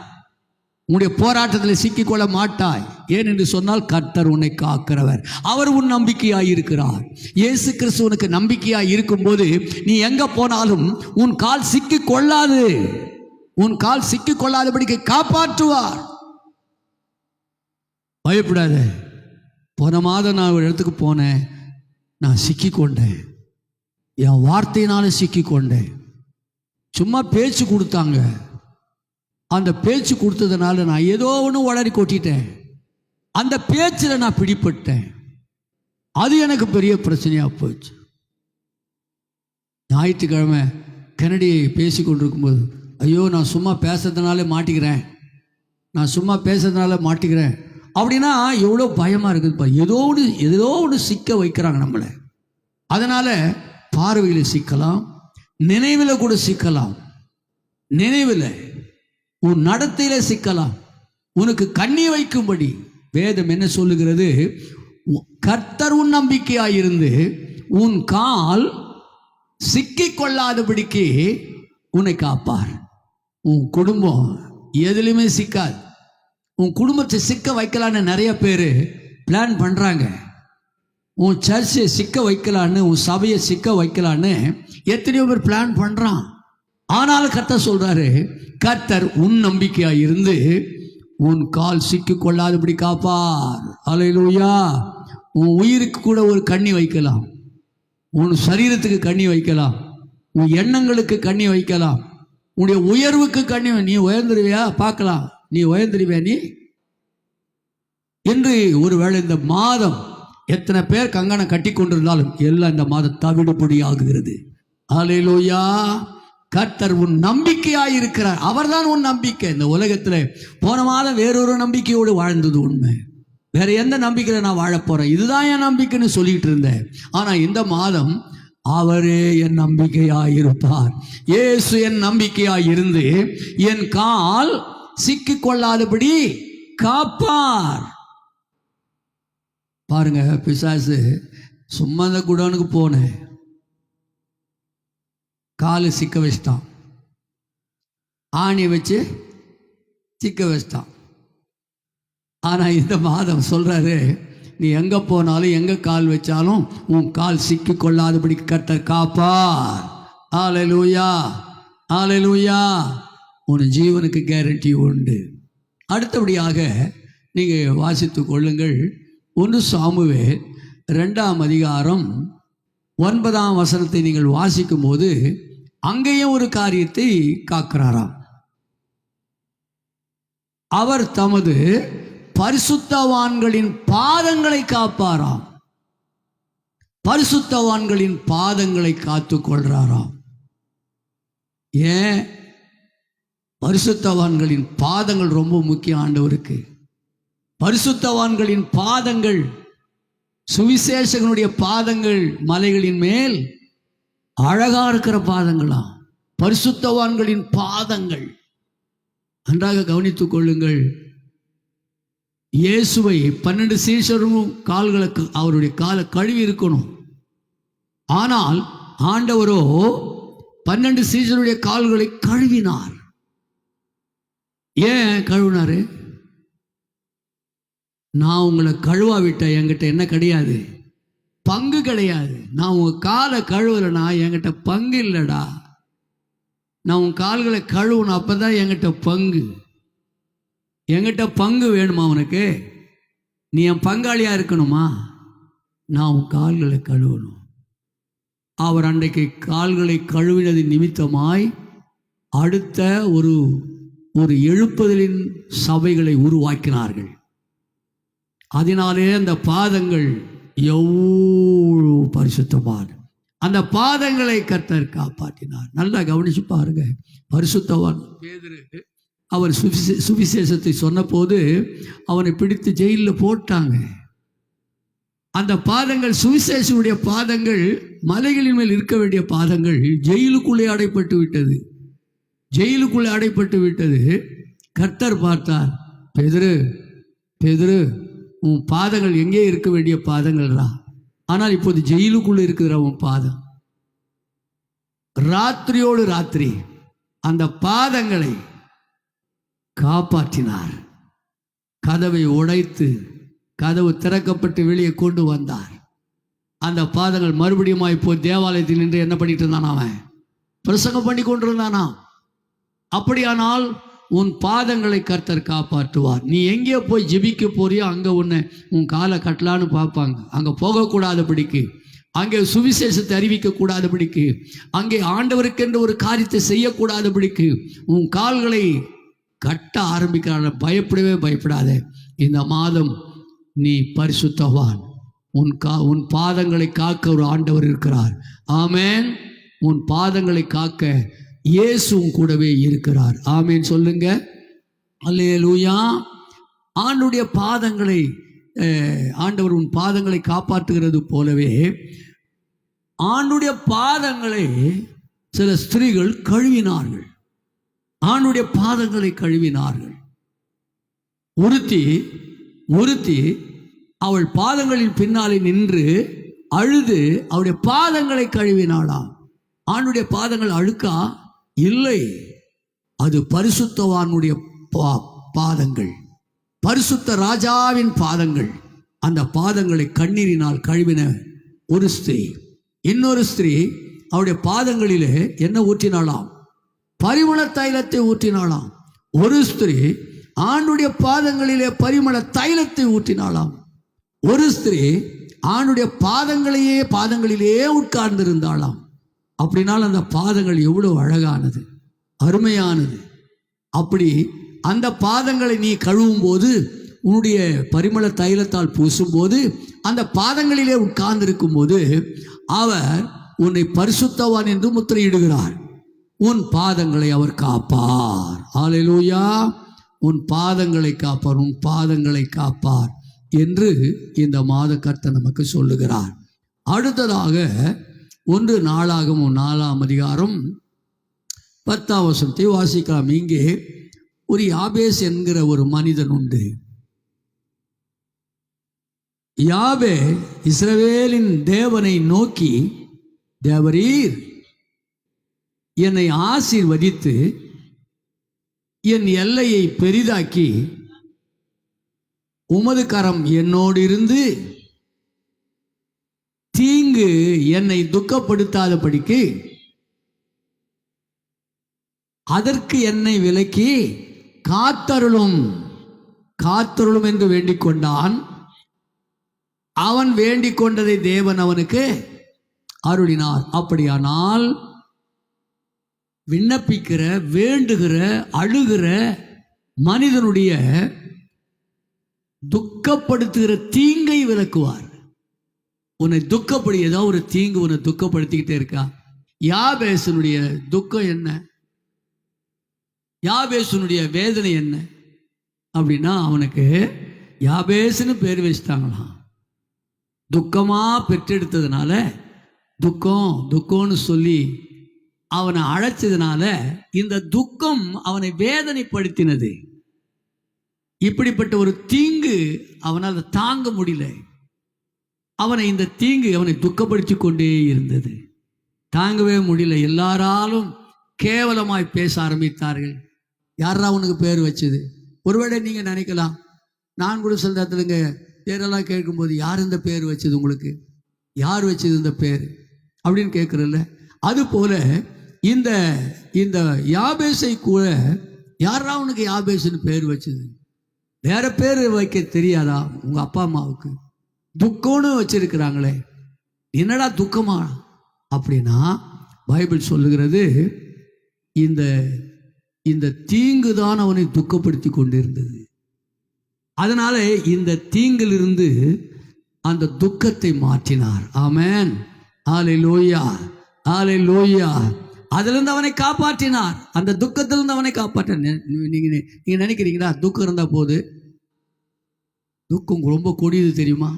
உன்னுடைய போராட்டத்தில் சிக்கிக்கொள்ள மாட்டாய். ஏன் என்று சொன்னால், கர்த்தர் உன்னை காக்கிறவர். அவர் உன் நம்பிக்கையாய் இருக்கிறார். இயேசு கிறிஸ்து உனக்கு நம்பிக்கையாய் இருக்கும்போது நீ எங்க போனாலும் உன் கால் சிக்கிக்கொள்ளாது. உன் கால் சிக்கிக்கொள்ளாதபடிக்கு காப்பாற்றுவார். பயப்படாத. போன மாதம் நான் ஒரு இடத்துக்கு போனேன், நான் சிக்கிக்கொண்டேன். என் வார்த்தையினால சிக்கிக்கொண்டேன். சும்மா பேச்சு கொடுத்தாங்க. அந்த பேச்சு கொடுத்ததுனால நான் ஏதோ ஒன்று உளறி கொட்டிட்டேன். அந்த பேச்சில் நான் பிடிப்பட்டேன். அது எனக்கு பெரிய பிரச்சனையாக போச்சு. ஞாயிற்றுக்கிழமை கென்னடியை பேசி கொண்டிருக்கும்போது, ஐயோ நான் சும்மா பேசுறதுனால மாட்டிக்கிறேன், நான் சும்மா பேசுறதுனால மாட்டிக்கிறேன் அப்படின்னா எவ்வளோ பயமாக இருக்குதுப்பா. ஏதோ ஒன்று சிக்க வைக்கிறாங்க நம்மளை. அதனால் பார்வையில் சிக்கலாம், நினைவில் கூட சிக்கலாம். நினைவில் உன் நடத்தையில சிக்கலாம். உனக்கு கண்ணி வைக்கும்படி வேதம் என்ன சொல்லுகிறது? கர்த்தர் உன் நம்பிக்கையாயிருந்து உன் கால் சிக்கிக்கொள்ளாதபடிக்கு உன்னை காப்பார். உன் குடும்பம் எதிலுமே சிக்காது. உன் குடும்பத்தை சிக்க வைக்கலான்னு நிறைய பேர் பிளான் பண்ணுறாங்க. உன் சர்ச்சை சிக்க வைக்கலான்னு, உன் சபையை சிக்க வைக்கலான்னு எத்தனையோ பேர் பிளான் பண்ணுறான். ஆனாலும் கர்த்தர் சொல்கிறாரு, கர்த்தர் உன் நம்பிக்கையாக இருந்து உன் கால் சிக்கி கொள்ளாதபடி காப்பார். அல்லேலூயா. உன் உயிருக்கு கூட ஒரு கண்ணி வைக்கலாம், உன் சரீரத்துக்கு கண்ணி வைக்கலாம், உன் எண்ணங்களுக்கு கண்ணி வைக்கலாம், உன்னுடைய உயர்வுக்கு கண்ணி. நீ உயர்ந்துருவியா பார்க்கலாம், நீ உயர்ந்துருவியா நீ என்று. ஒருவேளை இந்த மாதம் எத்தனை பேர் கங்கணம் கட்டி கொண்டிருந்தாலும் எல்லாம் இந்த மாதம் தவிடுபடி ஆகுகிறது. அல்லேலூயா. கர்த்தர் உன் நம்பிக்கையாய் இருக்கிறார். அவர்தான் உன் நம்பிக்கை. இந்த உலகத்தில் போன மாதம் வேறொரு நம்பிக்கையோடு வாழ்ந்தது உண்மை. வேற எந்த நம்பிக்கையில் நான் வாழ போறேன், இதுதான் என் நம்பிக்கைன்னு சொல்லிட்டு இருந்தேன். ஆனா இந்த மாதம் அவரே என் நம்பிக்கையாய் இருப்பார். இயேசு என் காப்பாய் இருந்து என் கால் சிக்கிக் கொள்ளாதபடி காப்பார். பாருங்க, பிசாசு சும்மா அந்த குடோனுக்கு போனேன், காலு சிக்க வச்சிட்டான், ஆணி வச்சு சிக்க வச்சிட்டான். ஆனால் இந்த மாதம் சொல்றாரு, நீ எங்க போனாலும் எங்க கால் வச்சாலும் உன் கால் சிக்கி கொள்ளாதபடி கர்த்தர் காப்பார். அல்லேலூயா, அல்லேலூயா. உன் ஜீவனுக்கு கேரண்டி உண்டு. அடுத்தபடியாக நீங்க வாசித்து கொள்ளுங்கள். 1 சாமுவேல் 2ஆம் அதிகாரம் 9ஆம் வசனத்தை நீங்கள் வாசிக்கும் போது அங்கேயும் ஒரு காரியத்தை காக்கிறாராம். அவர் தமது பரிசுத்தவான்களின் பாதங்களை காப்பாராம். பரிசுத்தவான்களின் பாதங்களை காத்து கொள்றாராம். ஏன்? பரிசுத்தவான்களின் பாதங்கள் ரொம்ப முக்கியம் ஆண்டவருக்கு. பரிசுத்தவான்களின் பாதங்கள், சுவிசேஷகனுடைய பாதங்கள் மலைகளின் மேல் அழகா இருக்கிற பாதங்களாம். பரிசுத்தவான்களின் பாதங்கள் நன்றாக கவனித்துக் கொள்ளுங்கள். இயேசுவை 12 சீஷரும் கால்களுக்கு அவருடைய காலை கழுவி இருக்கணும். ஆனால் ஆண்டவரோ 12 சீஷருடைய கால்களை கழுவினார். ஏன் கழுவினாரு? நான் உங்களை கழுவாவிட்ட என்கிட்ட என்ன கிடையாது, பங்கு கிடையாது. நான் உங்க காலை கழுவலைனா என்கிட்ட பங்கு இல்லைடா. நான் உன் கால்களை கழுவணும், அப்பதான் என்கிட்ட பங்கு. என்கிட்ட பங்கு வேணுமா உனக்கு? நீ என் பங்காளியா இருக்கணுமா? நான் உன் கால்களை கழுவணும். அவர் அன்றைக்கு கால்களை கழுவினது நிமித்தமாய் அடுத்த ஒரு எழுப்புதலின் சபைகளை உருவாக்கினார்கள். அதனாலே அந்த பாதங்கள் எவ்வளவு பரிசுத்தமான அந்த பாதங்களை கர்த்தர் காப்பாற்றினார். நல்லா கவனிச்சு பாருங்க. பரிசுத்தவான் பேதுரு அவர் சுவிசேஷத்தை சொன்ன போது அவனை பிடித்து ஜெயிலில் போட்டாங்க. அந்த பாதங்கள், சுவிசேஷனுடைய பாதங்கள், மலைகளின் மேல் இருக்க வேண்டிய பாதங்கள் ஜெயிலுக்குள்ளே அடைப்பட்டு விட்டது. ஜெயிலுக்குள்ளே அடைப்பட்டு விட்டது. கர்த்தர் பார்த்தார், பேதுரு பேதுரு, உன் பாதங்கள் எங்கே இருக்க வேண்டிய பாதங்கள்ரா, ஆனால் இப்போது ஜெயிலுக்குள்ள இருக்கிற உன் பாதம். ராத்திரியோடு ராத்திரி அந்த பாதங்களை காப்பாற்றினார். கதவை உடைத்து கதவு திறக்கப்பட்டு வெளியே கொண்டு வந்தார். அந்த பாதங்கள் மறுபடியும் இப்போ தேவாலயத்தில் நின்று என்ன பண்ணிட்டு இருந்தான்? அவன் பிரசங்கம் பண்ணி கொண்டிருந்தானா? அப்படியானால் உன் பாதங்களை கர்த்தர் காப்பாற்றுவார். நீ எங்கே போய் ஜெபிக்க போறியோ அங்கே உன் காலை கட்டலான்னு பார்ப்பாங்க. அங்கே போகக்கூடாதபடிக்கு, அங்கே சுவிசேஷத்தை அறிவிக்க கூடாதபடிக்கு, அங்கே ஆண்டவருக்கென்று ஒரு காரியத்தை செய்யக்கூடாதபடிக்கு உன் கால்களை கட்ட ஆரம்பிக்கிறான. பயப்படவே பயப்படாத. இந்த மாதம் நீ பரிசுத்தவான். உன் பாதங்களை காக்க ஒரு ஆண்டவர் இருக்கிறார். ஆமென். உன் பாதங்களை காக்க இயேசுவும் கூடவே இருக்கிறார். ஆமென் சொல்லுங்க. அல்லேலூயா. ஆண்டுடைய பாதங்களை ஆண்டவர் உன் பாதங்களை காப்பாற்றுகிறது போலவே ஆண்டுடைய பாதங்களை சில ஸ்திரீகள் கழுவினார்கள். ஆண்டுடைய பாதங்களை கழுவினார்கள். ஒருத்தி அவள் பாதங்களின் பின்னாலே நின்று அழுது அவருடைய பாதங்களை கழுவினாளாம். ஆண்டுடைய பாதங்கள் அழுக்கா? இல்லை, அது பரிசுத்தவானுடைய பாதங்கள். பரிசுத்த ராஜாவின் பாதங்கள், அந்த பாதங்களை கண்ணீரினால் கழுவின ஒரு ஸ்திரீ. இன்னொரு ஸ்திரீ அவருடைய பாதங்களிலே என்ன ஊற்றினாளாம்? பரிமள தைலத்தை ஊற்றினாளாம். ஒரு ஸ்திரீ ஆண்டுடைய பாதங்களிலே பரிமள தைலத்தை ஊற்றினாளாம். ஒரு ஸ்திரீ ஆண்டுடைய பாதங்களிலே உட்கார்ந்திருந்தாளாம். அப்படினால் அந்த பாதங்கள் எவ்வளவு அழகானது, அருமையானது. அப்படி அந்த பாதங்களை நீ கழுவும் போது, உன்னுடைய பரிமள தைலத்தால் பூசும்போது, அந்த பாதங்களிலே உட்கார்ந்திருக்கும் போது அவர் உன்னை பரிசுத்தவான் என்று முத்திரையிடுகிறார். உன் பாதங்களை அவர் காப்பார். ஹல்லேலூயா. உன் பாதங்களை காப்பார், உன் பாதங்களை காப்பார் என்று இந்த மாத கர்த்தர் நமக்கு சொல்லுகிறார். அடுத்ததாக 1 நாளாகமம் 4ஆம் அதிகாரம் 10ஆம் வசனத்தை வாசிக்கலாம். இங்கே ஒரு யாபேஸ் என்கிற ஒரு மனிதன் உண்டு. யாபே இஸ்ரவேலின் தேவனை நோக்கி, தேவரீர் என்னை ஆசீர்வதித்து என் எல்லையை பெரிதாக்கி உமது கரம் என்னோடு இருந்து தீங்கு என்னை துக்கப்படுத்தாதபடிக்கு அதற்கு என்னை விலக்கி காத்தருளும் என்று வேண்டிக் கொண்டான். அவன் வேண்டிக் கொண்டதை தேவன் அவனுக்கு அருளினார். அப்படியானால் விண்ணப்பிக்கிற, வேண்டுகிற, அழுகிற மனிதனுடைய துக்கப்படுத்துகிற தீங்கை விலக்குவார். உன்னை ஏதோ ஒரு தீங்கு உன்னை துக்கப்படுத்திக்கிட்டே இருக்கா? யாபேசனுடைய துக்கம் என்ன? யாபேசனுடைய வேதனை என்ன அப்படின்னா, அவனுக்கு யாபேசுன்னு பேர் வச்சுட்டாங்களாம். துக்கமா பெற்றெடுத்ததுனால, துக்கம்னு சொல்லி அவனை அழைச்சதுனால இந்த துக்கம் அவனை வேதனைப்படுத்தினது. இப்படிப்பட்ட ஒரு தீங்கு அவனால் தாங்க முடியல. இந்த தீங்கு அவனை துக்கப்படுத்தி கொண்டே இருந்தது. தாங்கவே முடியல. எல்லாராலும் கேவலமாய் பேச ஆரம்பித்தார்கள். யாரா உனக்கு பேர் வச்சது? ஒருவேளை நீங்க நினைக்கலாம், நான் கூட சில இடத்துலங்க பேரெல்லாம் கேட்கும்போது, யார் இந்த பேர் வச்சது உங்களுக்கு? யார் வச்சது இந்த பேர் அப்படின்னு கேட்குறல்ல. அது போல இந்த இந்த யாபேசை கூட யாரா உனக்கு யாபேசுன்னு பேர் வச்சது? வேற பேர் வைக்க தெரியாதா உங்க அப்பா அம்மாவுக்கு? துக்கம்னு வச்சிருக்கிறாங்களே, என்னடா துக்கமா அப்படின்னா, பைபிள் சொல்லுகிறது, இந்த இந்த தீங்கு தான் அவனை துக்கப்படுத்தி கொண்டிருந்தது. அதனால இந்த தீங்கிலிருந்து அந்த துக்கத்தை மாற்றினார். ஆமென். ஹல்லேலூயா, ஹல்லேலூயா. அதிலிருந்து அவனை காப்பாற்றினார். அந்த துக்கத்திலிருந்து அவனை காப்பாற்றினார். நீங்க நினைக்கிறீங்களா துக்கம் இருந்தா போது? துக்கம் ரொம்ப கொடியது தெரியுமா?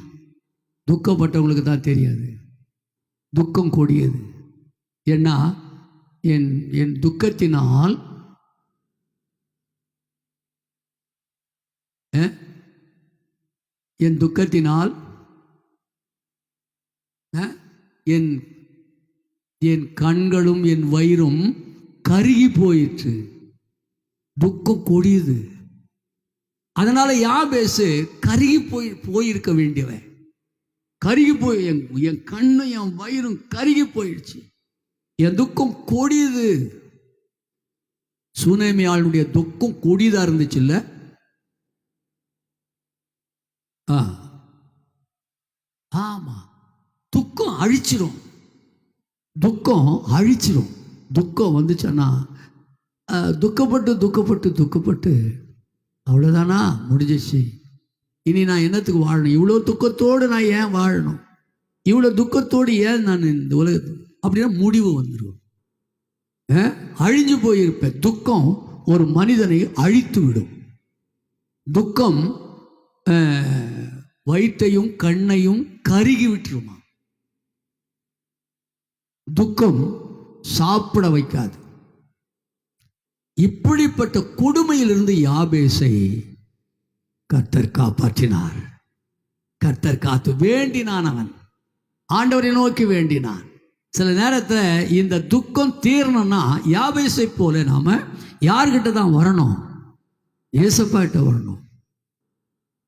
துக்கப்பட்டவங்களுக்கு தான் தெரியாது. துக்கம் கொடியது. ஏன்னா என் துக்கத்தினால் என் கண்களும் என் வயிறும் கருகி போயிற்று. துக்கம் கொடியது. அதனால யாபேசு கருகி போயிருக்க வேண்டியவன் கருகி போய், என் கண்ணும் என் வயிறும் கருகி போயிடுச்சு. என் துக்கம் கொடியது. சுனேமியாளுடைய துக்கம் கொடியதா இருந்துச்சு இல்ல? ஆமா. துக்கம் அழிச்சிரும். துக்கம் வந்துச்சுன்னா துக்கப்பட்டு அவ்வளோதானா, முடிஞ்சிச்சு. இனி நான் என்னத்துக்கு வாழணும்? இவ்வளோ துக்கத்தோடு நான் ஏன் வாழணும்? இவ்வளோ துக்கத்தோடு ஏன் நான் இந்த உலகத்து? அப்படின்னா முடிவு வந்துடும். அழிஞ்சு போயிருப்பேன். துக்கம் ஒரு மனிதனை அழித்து விடும். துக்கம் வயிற்றையும் கண்ணையும் கருகி விட்டுருமா. துக்கம் சாப்பிட வைக்காது. இப்படிப்பட்ட கொடுமையிலிருந்து யாபேசை கர்த்தர் காப்பாற்றினார். கர்த்தர் காத்து வேண்டினான். அவன் ஆண்டவரை நோக்கி வேண்டினான். சில நேரத்தில் இந்த துக்கம் தீரணும்னா யாபேசை போல நாம யார்கிட்ட தான் வரணும்? ஏசப்பாட்ட வரணும்.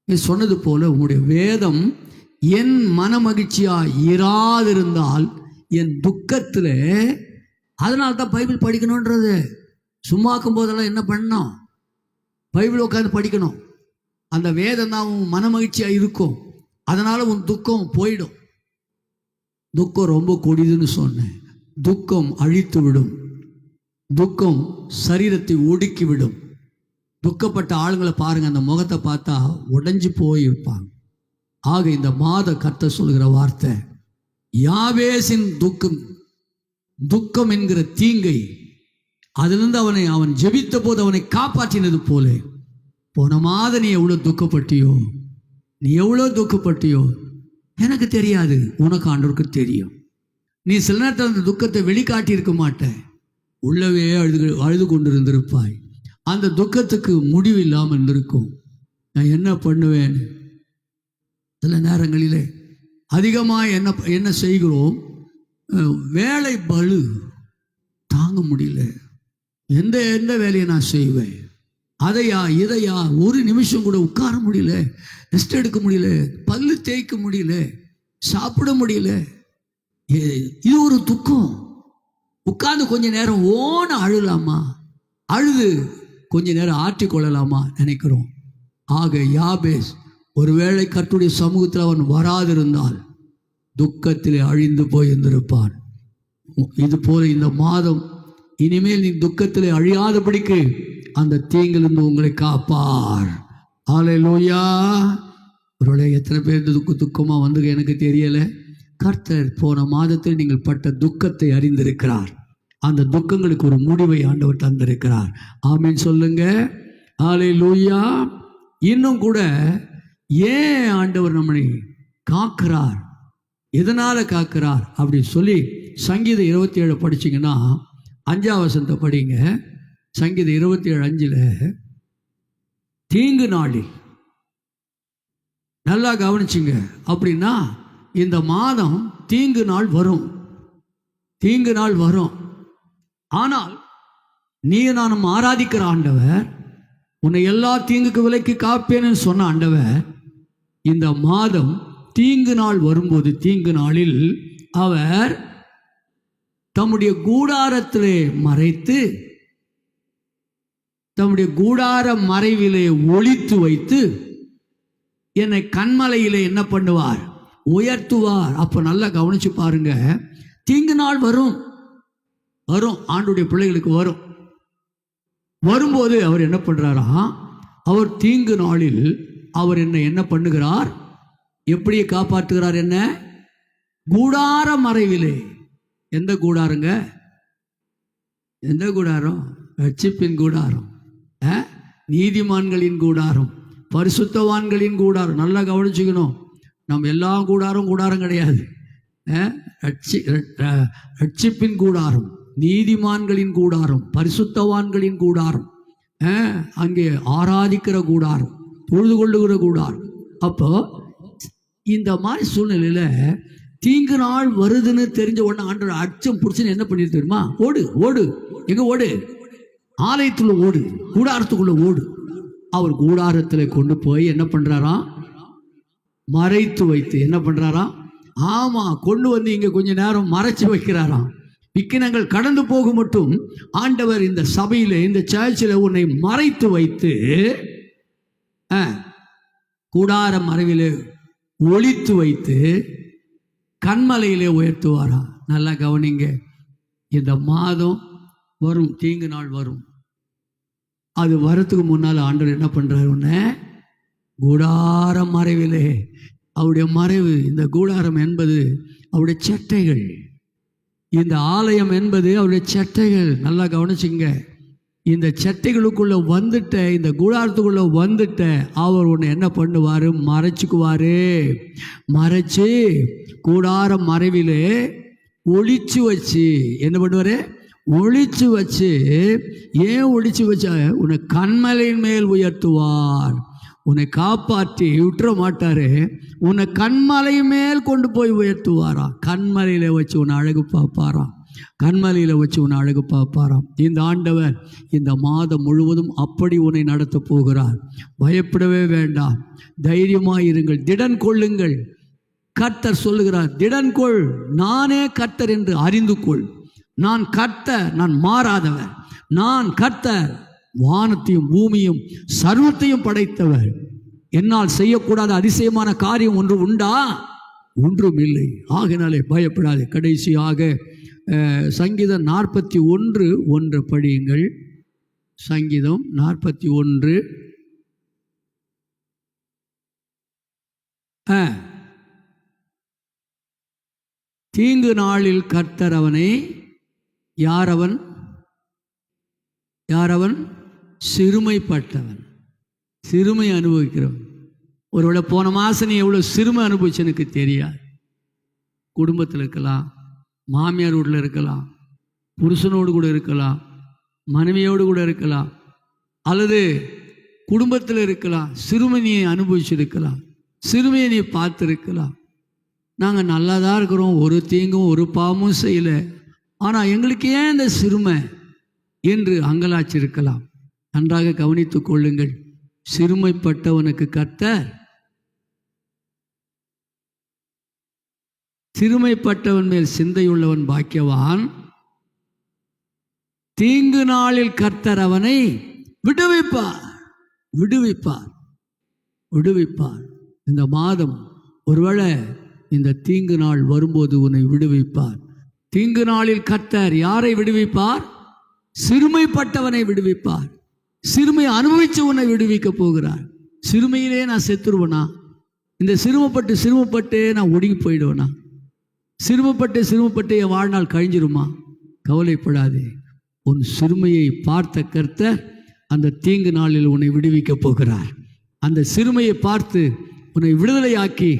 நீ சொன்னது போல உங்களுடைய வேதம் என் மன மகிழ்ச்சியா இராதிருந்தால் என் துக்கத்தில், அதனால தான் பைபிள் படிக்கணுன்றது. சும்மாக்கும் போதெல்லாம் என்ன பண்ணணும்? பைபிள் உட்காந்து படிக்கணும். அந்த வேதம் தான் உன் மன மகிழ்ச்சியா இருக்கும். அதனால உன் துக்கம் போயிடும். துக்கம் ரொம்ப கொடிதுன்னு சொன்னேன். துக்கம் அழித்து விடும். துக்கம் சரீரத்தை ஒடுக்கி விடும். துக்கப்பட்ட ஆளுங்களை பாருங்க, அந்த முகத்தை பார்த்தா உடைஞ்சு போயிருப்பாங்க. ஆக இந்த மாத கர்த்தர் சொல்கிற வார்த்தை, யாபேசின் துக்கம் என்கிற தீங்கை அதிலிருந்து அவன் ஜெபித்த போது அவனை காப்பாற்றினது போல, போன மாதம் நீ எவ்வளோ துக்கப்பட்டியோ எனக்கு தெரியாது, உனக்கு ஆண்டவருக்கு தெரியும். நீ சில நேரத்தில் அந்த துக்கத்தை வெளிக்காட்டி இருக்க மாட்ட, உள்ளவே அழுது கொண்டு இருந்திருப்பாய். அந்த துக்கத்துக்கு முடிவு இல்லாமல் இருந்திருக்கும். நான் என்ன பண்ணுவேன்? சில நேரங்களிலே அதிகமாக என்ன செய்கிறோம்? வேலை பளு தாங்க முடியல. எந்த வேலையை நான் செய்வேன்? அதையா இதையா, ஒரு நிமிஷம் கூட உட்கார முடியல, ரெஸ்ட் எடுக்க முடியல, பல்லு தேய்க்க முடியல, சாப்பிட முடியல. இது ஒரு துக்கம். உட்கார்ந்து கொஞ்ச நேரம் அழலாமா, அழுது கொஞ்ச நேரம் ஆற்றிக்கொள்ளலாமா நினைக்கிறோம். ஆக யாபேஸ் ஒருவேளை கர்த்தருடைய சமூகத்தில் அவன் வராதிருந்தால் துக்கத்தில் அழிந்து போயிருந்திருப்பான். இது போல இந்த மாதம் இனிமேல் நீ துக்கத்தில் அழியாதபடிக்கு அந்த தீங்கிலிருந்து உங்களை காப்பார். ஹல்லேலூயா. ஒருவேளை எத்தனை பேர் துக்கமாக வந்து எனக்கு தெரியல. கர்த்தர் போன மாதத்தில் நீங்கள் பட்ட துக்கத்தை அறிந்திருக்கிறார். அந்த துக்கங்களுக்கு ஒரு முடிவை ஆண்டவர் தந்திருக்கிறார். ஆமீன் சொல்லுங்க. ஹல்லேலூயா. இன்னும் கூட ஏன் ஆண்டவர் நம்மை காக்கிறார், எதனால காக்கிறார் அப்படின்னு சொல்லி சங்கீதம் 27 படிச்சிங்கன்னா 5ஆம் வசனத்தை படிங்க. சங்கீதம் 27:5 தீங்கு நாளில், நல்லா கவனிச்சிங்க. அப்படின்னா இந்த மாதம் தீங்கு நாள் வரும். ஆனால் நீ நானும் ஆராதிக்கிற ஆண்டவர், உன்னை எல்லா தீங்குக்கு விலைக்கு காப்பேன்னு சொன்ன ஆண்டவர், இந்த மாதம் தீங்கு நாள் வரும்போது, தீங்கு நாளில் அவர் தம்முடைய கூடாரத்திலே மறைத்து, தம்முடைய கூடார மறைவிலே ஒளித்து வைத்து என்னை கண்மலையிலே என்ன பண்ணுவார்? உயர்த்துவார். அப்போ நல்லா கவனிச்சு பாருங்க. தீங்கு நாள் வரும். ஆண்டுடைய பிள்ளைகளுக்கு வரும்போது அவர் என்ன பண்றாரா? அவர் தீங்கு நாளில் அவர் என்ன பண்ணுகிறார்? எப்படி காப்பாற்றுகிறார்? என்ன? கூடார மறைவிலே. எந்த கூடாரங்க? எந்த கூடாரம்? ரட்சிப்பின் கூடாரம், நீதிமான்களின் கூடாரம், பரிசுத்தவான்களின் கூடாரம். நல்லா கவனிச்சுக்கணும். நம்ம எல்லா கூடாரம் கிடையாது. ரட்சிப்பின் கூடாரம், நீதிமான்களின் கூடாரம், பரிசுத்தவான்களின் கூடாரம், அங்கே ஆராதிக்கிற கூடாரம், தொழுது கொள்ளுகிற கூடாரம். அப்போ இந்த மாதிரி சூழ்நிலையில தீங்கு நாள் வருதுன்னு தெரிஞ்ச உடனே ஆண்டவர் அச்சம் பிடிச்சுன்னு என்ன பண்ணிட்டு தெரியுமா? ஓடு. எங்க ஓடு? ஆலயத்துல ஓடு, கூடாரத்துக்குள்ள ஓடு. அவர் கூடாரத்தில் கொண்டு போய் என்ன பண்றாராம்? மறைத்து வைத்து என்ன பண்றாராம்? ஆமா, கொண்டு வந்து இங்க கொஞ்ச நேரம் மறைச்சு வைக்கிறாராம். விக்கினங்கள் கடந்து போக மட்டும் ஆண்டவர் இந்த சபையில, இந்த சர்ச்சில் உன்னை மறைத்து வைத்து கூடார மறைவிலே ஒளித்து வைத்து கண்மலையிலே உயர்த்துவாரா. நல்லா கவனிங்க. இந்த மாதம் வரும், தீங்கு நாள் வரும். அது வரத்துக்கு முன்னால் ஆண்டவர் என்ன பண்றாரு? உன்னை கூடார மறைவிலே, அவருடைய மறைவு, இந்த கூடாரம் என்பது அவருடைய சட்டைகள், இந்த ஆலயம் என்பது அவருடைய சட்டைகள். நல்லா கவனிச்சுங்க. இந்த சட்டைகளுக்குள்ள வந்துட்ட, இந்த கூடாரத்துக்குள்ள வந்துட்ட அவர் உன்னை என்ன பண்ணுவாரு? மறைச்சுக்குவாரு. மறைச்சு கூடார மறைவிலே ஒளிச்சு வச்சு என்ன பண்ணுவாரு? ஒளிச்சு வச்சு. ஏன் ஒளிச்சு வச்ச? உன்னை கண்மலையின் மேல் உயர்த்துவார். உன்னை காப்பாற்றி விட்டுற மாட்டாரு. உன்னை கண்மலை மேல் கொண்டு போய் உயர்த்துவாராம். கண்மலையில வச்சு உன்னை அழகு பார்ப்பாராம். கண்மலையில் வச்சு உன்னை அழகு பார்ப்பாராம். இந்த ஆண்டவர் இந்த மாதம் முழுவதும் அப்படி உன்னை நடத்த போகிறார். பயப்படவே வேண்டாம், தைரியமாக இருங்கள், திடன் கொள்ளுங்கள். கர்த்தர் சொல்லுகிறார், திடன் கொள், நானே கர்த்தர் என்று அறிந்து கொள். நான் கர்த்தர், நான் மாறாதவர். நான் கர்த்தர், வானத்தையும் பூமியும் சர்வத்தையும் படைத்தவர். என்னால் செய்யக்கூடாத அதிசயமான காரியம் ஒன்று உண்டா? ஒன்றும் இல்லை. ஆகினாலே பயப்படாது. கடைசியாக சங்கீதம் 41:1 படியுங்கள். சங்கீதம் 41. தீங்கு நாளில் கர்த்தர் அவனை, யாரவன்? சிறுமைப்பட்டவன், சிறுமை அனுபவிக்கிறவன். ஒருவேளை போன மாதம் நீ எவ்வளோ சிறுமை அனுபவிச்சு எனக்கு தெரியாது. குடும்பத்தில் இருக்கலாம், மாமியார் வீட்டில் இருக்கலாம், புருஷனோடு கூட இருக்கலாம், மனைவியோடு கூட இருக்கலாம், அல்லது குடும்பத்தில் இருக்கலாம். சிறுமை நீ அனுபவிச்சிருக்கலாம், சிறுமையை நீ பார்த்துருக்கலாம். நாங்கள் நல்லா தான் இருக்கிறோம், ஒரு தீங்கும் ஒரு பாவமும் செய்யலை, ஆனால் எங்களுக்கு ஏன் இந்த சிறுமை என்று அங்கலாச்சிருக்கலாம். நன்றாக கவனித்து கொள்ளுங்கள். சிறுமைப்பட்டவனுக்கு கர்த்தர், சிறுமைப்பட்டவன் மேல் சிந்தையுள்ளவன் பாக்கியவான். தீங்கு நாளில் கர்த்தர் அவனை விடுவிப்பார், விடுவிப்பார், விடுவிப்பார். இந்த மாதம் ஒருவேளை இந்த தீங்கு நாள் வரும்போது உன்னை விடுவிப்பார். தீங்கு நாளில் கர்த்தர் யாரை விடுவிப்பார்? சிறுமைப்பட்டவனை விடுவிப்பார். சிறுமை அனுபவித்து உன்னை விடுவிக்க போகிறார். சிறுமையிலே நான் செத்துருவேனா? இந்த சிறுமப்பட்டு நான் ஒடுங்கி போயிடுவேனா? சிறுமப்பட்டு என் வாழ்நாள் கழிஞ்சிருமா? கவலைப்படாதே. உன் சிறுமையை பார்த்த கர்த்தர் அந்த தீங்கு நாளில் உன்னை விடுவிக்க போகிறார். அந்த சிறுமையை பார்த்து உன்னை விடுதலையாக்கி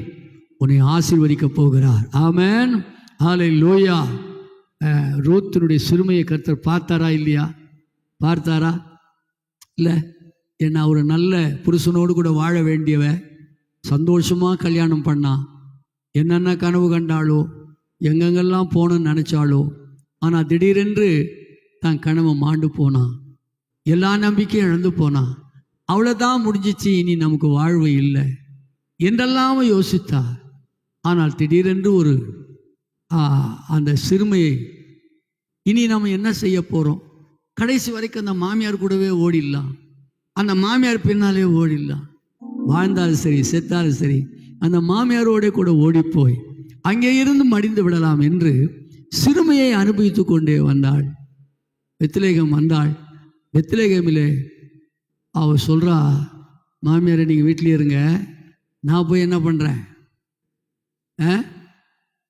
உன்னை ஆசீர்வதிக்க போகிறார். ஆமென், ஹல்லேலூயா. ரூத்தினுடைய சிறுமையை கர்த்தர் பார்த்தாரா இல்லையா? பார்த்தாரா? இல்லை. ஏன்னா ஒரு நல்ல புருஷனோடு கூட வாழ வேண்டியவ சந்தோஷமாக கல்யாணம் பண்ணா. என்னென்ன கனவு கண்டாலோ, எங்கெங்கெல்லாம் போகணும்னு நினச்சாலோ, ஆனால் திடீரென்று தான் கனவை மாண்டு போனான். எல்லா நம்பிக்கையும் இழந்து போனான். அவ்வளோதான், முடிஞ்சிச்சு, இனி நமக்கு வாழ்வு இல்லை என்றெல்லாம் யோசித்தா. ஆனால் திடீரென்று ஒரு அந்த சிறுமையை, இனி நம்ம என்ன செய்ய போகிறோம்? கடைசி வரைக்கும் அந்த மாமியார் கூடவே ஓடிடலாம், அந்த மாமியார் பின்னாலே ஓடிடலாம். வாழ்ந்தாலும் சரி செத்தாலும் சரி அந்த மாமியாரோட கூட ஓடிப்போய் அங்கே இருந்து மடிந்து விடலாம் என்று சிறுமையை அனுபவித்து கொண்டே வந்தாள். பெத்லகேம் வந்தாள். பெத்லகேமிலே அவள் சொல்கிறா, மாமியாரை நீங்கள் வீட்டிலே இருங்க, நான் போய் என்ன பண்ணுறேன்?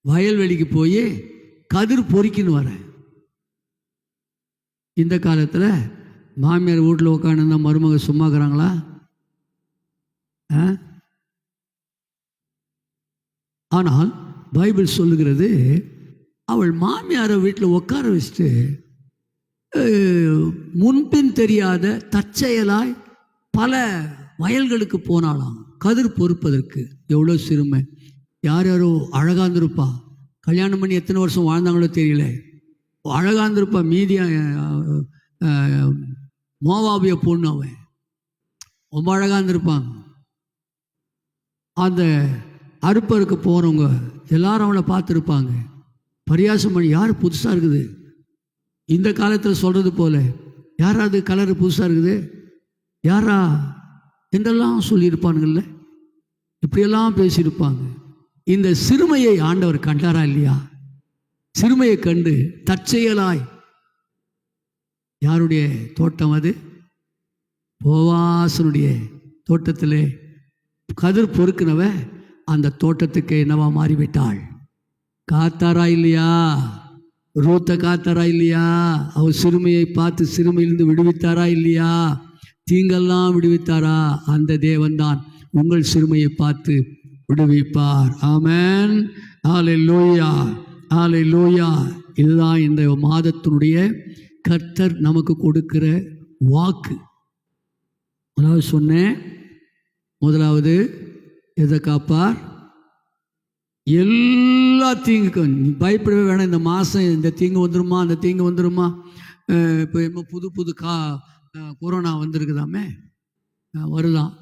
வயல்வெளிக்கு போய் கதிர் பொறுக்கின்னு வரேன். இந்த காலத்தில் மாமியார் வீட்டில் உட்காந்துருந்தா மருமக சும்மாக்குறாங்களா? ஆனால் பைபிள் சொல்லுகிறது, அவள் மாமியாரை வீட்டில் உட்கார வச்சுட்டு முன்பின் தெரியாத தற்செயலாய் பல வயல்களுக்கு போனாலாம் கதிர் பொறுப்பதற்கு. எவ்வளோ சிறுமை! யார் யாரோ அழகாந்திருப்பா, கல்யாணம் பண்ணி எத்தனை வருஷம் வாழ்ந்தாங்களோ தெரியல, அழகாந்திருப்பா. மீதியா மோவாபிய பொண்ணு, அவன் ரொம்ப அழகாந்திருப்பாங்க. அந்த அறுப்பருக்கு போகிறவங்க எல்லாரும் அவளை பார்த்துருப்பாங்க. பரியாசம் பண்ணி, யார் புதுசாக இருக்குது இந்த காலத்தில் சொல்கிறது போல, யாராவது கலரு புதுசாக இருக்குது யாரா என்றெல்லாம் சொல்லியிருப்பானுங்கள்ல, இப்படியெல்லாம் பேசியிருப்பாங்க. இந்த சிறுமையை ஆண்டவர் கண்டாரா இல்லையா? சிறுமையை கண்டு தற்செயலாய், யாருடைய தோட்டம் அது? போவாசனுடைய தோட்டத்திலே கதிர் பொறுக்கினவ அந்த தோட்டத்துக்கு என்னவா மாறிவிட்டாள். காத்தாரா இல்லையா? ரூத்தை காத்தாரா இல்லையா? அவர் சிறுமையை பார்த்து சிறுமையிலிருந்து விடுவித்தாரா இல்லையா? தீங்கெல்லாம் விடுவித்தாரா? அந்த தேவன்தான் உங்கள் சிறுமையை பார்த்து விடுவிப்பார். ஆமென், ஹல்லேலூயா, ஹல்லேலூயா. இதுதான் இந்த மாதத்தினுடைய கர்த்தர் நமக்கு கொடுக்கிற வாக்கு. முதலாவது சொன்னேன், முதலாவது எதை காப்பார்? எல்லா தீங்குக்கும் நீ பயப்படவே வேணாம். இந்த மாதம் இந்த தீங்கு வந்துருமா, அந்த தீங்கு வந்துருமா. இப்போ என்ன புது கொரோனா வந்திருக்குதாமே, வருதான்,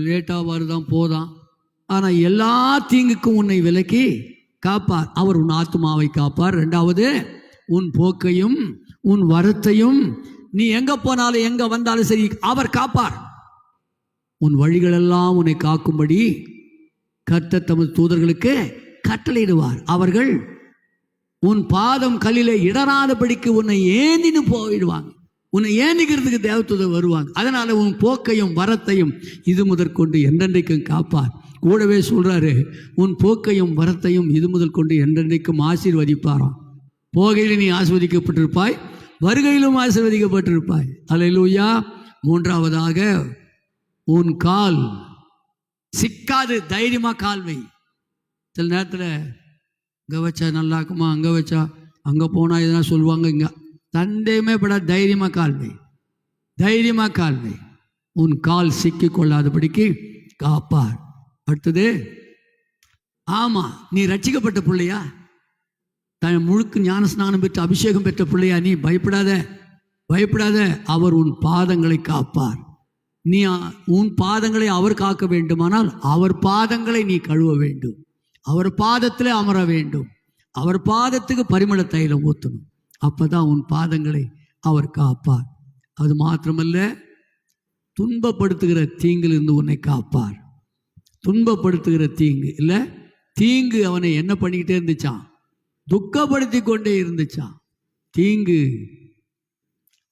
லேட்டாக வருதான் போதான். ஆனால் எல்லா தீங்குக்கும் உன்னை விலக்கி காப்பார். அவர் உன் ஆத்மாவை காப்பார். ரெண்டாவது, உன் போக்கையும் உன் வரத்தையும் நீ எங்கே போனாலும் எங்கே வந்தாலும் சரி அவர் காப்பார். உன் வழிகளெல்லாம் உன்னை காக்கும்படி கர்த்தர் தமது தூதர்களுக்கு கட்டளையிடுவார். அவர்கள் உன் பாதம் கல்லிலே இடராதபடிக்கு உன்னை ஏந்தின்னு போயிடுவாங்க. உன்னை ஏந்திக்கிறதுக்கு தேவதூதர் வருவாங்க. அதனால உன் போக்கையும் வரத்தையும் இது முதற்கொண்டு என்றென்றைக்கும் காப்பார். கூடவே சொல்றாரு, உன் போக்கையும் வரத்தையும் இது முதல் கொண்டு என்றென்றைக்கும் ஆசீர்வதிப்பாராம். போகையில் நீ ஆசீர்வதிக்கப்பட்டிருப்பாய், வருகையிலும் ஆசீர்வதிக்கப்பட்டிருப்பாய். அல்லேலூயா. மூன்றாவதாக, உன் கால் சிக்காது தைரியமா கால் வை. சில நேரத்தில் இங்கே வச்சா நல்லா இருக்குமா, அங்கே வச்சா அங்கே போனால் எதுனா சொல்லுவாங்க. இங்கே சந்தேகமே பட தைரியமாக கால் வை, தைரியமாக கால் வை. உன் கால் சிக்கி கொள்ளாதபடிக்கு காப்பார். அடுத்தது, ஆமாம், நீ ரட்சிக்கப்பட்ட பிள்ளையா, தன் முழுக்க ஞான ஸ்நானம் பெற்று அபிஷேகம் பெற்ற பிள்ளையா, நீ பயப்படாத, பயப்படாத. அவர் உன் பாதங்களை காப்பார். நீ உன் பாதங்களை அவர் காக்க வேண்டுமானால் அவர் பாதங்களை நீ கழுவ வேண்டும், அவர் பாதத்தில் அமர வேண்டும், அவர் பாதத்துக்கு பரிமள தைலம் ஊற்றணும். அப்பதான் உன் பாதங்களை அவர் காப்பார். அது மாத்திரமல்ல, துன்பப்படுத்துகிற தீங்கிலிருந்து உன்னை காப்பார். துன்பப்படுத்துகிற தீங்கு இல்லை, தீங்கு அவனை என்ன பண்ணிக்கிட்டே இருந்துச்சான், துக்கப்படுத்தி கொண்டே இருந்துச்சான். தீங்கு